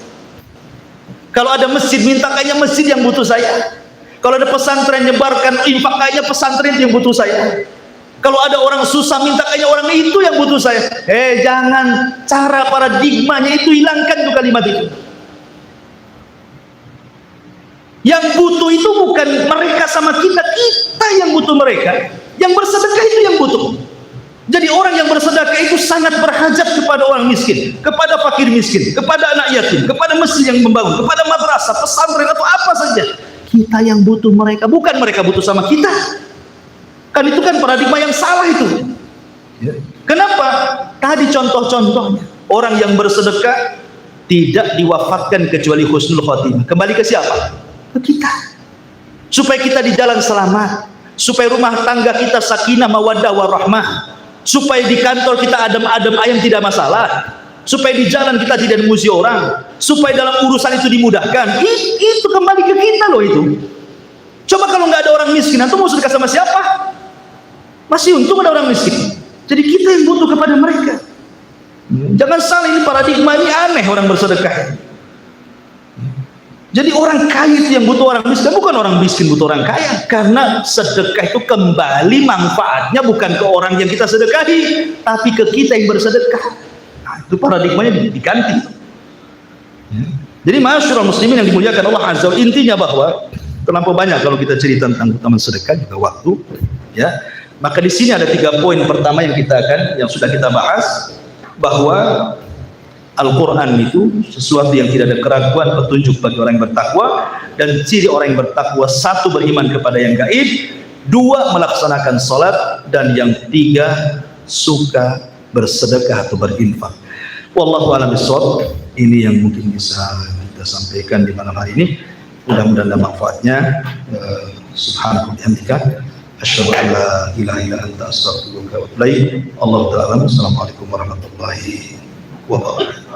Kalau ada masjid minta, kayaknya masjid yang butuh saya. Kalau ada pesantren nyebarkan infak, kayaknya pesantren yang butuh saya. Kalau ada orang susah minta, kayaknya orang itu yang butuh saya. Jangan, cara paradigmanya itu hilangkan tuh kalimat itu. Yang butuh itu bukan mereka sama kita, kita yang butuh mereka. Yang bersedekah itu yang butuh. Jadi orang yang bersedekah itu sangat berhajat kepada orang miskin, kepada fakir miskin, kepada anak yatim, kepada masjid yang membangun, kepada madrasah, pesantren atau apa saja. Kita yang butuh mereka, bukan mereka butuh sama kita. Kan itu kan paradigma yang salah itu. Kenapa? Tadi contoh-contohnya, orang yang bersedekah tidak diwafatkan kecuali husnul khotimah. Kembali ke siapa? Ke kita. Supaya kita di jalan selamat, supaya rumah tangga kita sakinah mawaddah warahmah, supaya di kantor kita adem-adem ayam tidak masalah, supaya di jalan kita tidak dimuji orang, supaya dalam urusan itu dimudahkan. Itu kembali ke kita loh itu. Coba kalau nggak ada orang miskin, antum mau sedekah sama siapa? Masih untung ada orang miskin. Jadi kita yang butuh kepada mereka. Jangan salah, ini paradigma ini aneh orang bersedekah. Jadi orang kaya itu yang butuh orang miskin, bukan orang miskin butuh orang kaya. Karena sedekah itu kembali manfaatnya bukan ke orang yang kita sedekahi, tapi ke kita yang bersedekah. Nah, itu paradigmanya diganti. Jadi masyarakat muslimin yang dimuliakan Allah Azza wa Jalla, intinya bahwa terlampau banyak kalau kita cerita tentang keutamaan sedekah juga waktu, ya. Maka di sini ada 3 poin pertama yang sudah kita bahas, bahwa Al-Quran itu sesuatu yang tidak ada keraguan, petunjuk bagi orang yang bertakwa. Dan ciri orang yang bertakwa, 1, beriman kepada yang gaib, 2, melaksanakan sholat, dan yang 3, suka bersedekah atau berinfak. Wallahu a'lam bishawab. Ini yang mungkin bisa kita sampaikan di malam hari ini. Mudah-mudahan ada manfaatnya. Subhanallahi wa bihamdika, asyhadu an la ilaha illa anta, astaghfiruka wa atubu ilaik. Allahu ta'ala. Assalamualaikum warahmatullahi wabarakatuh.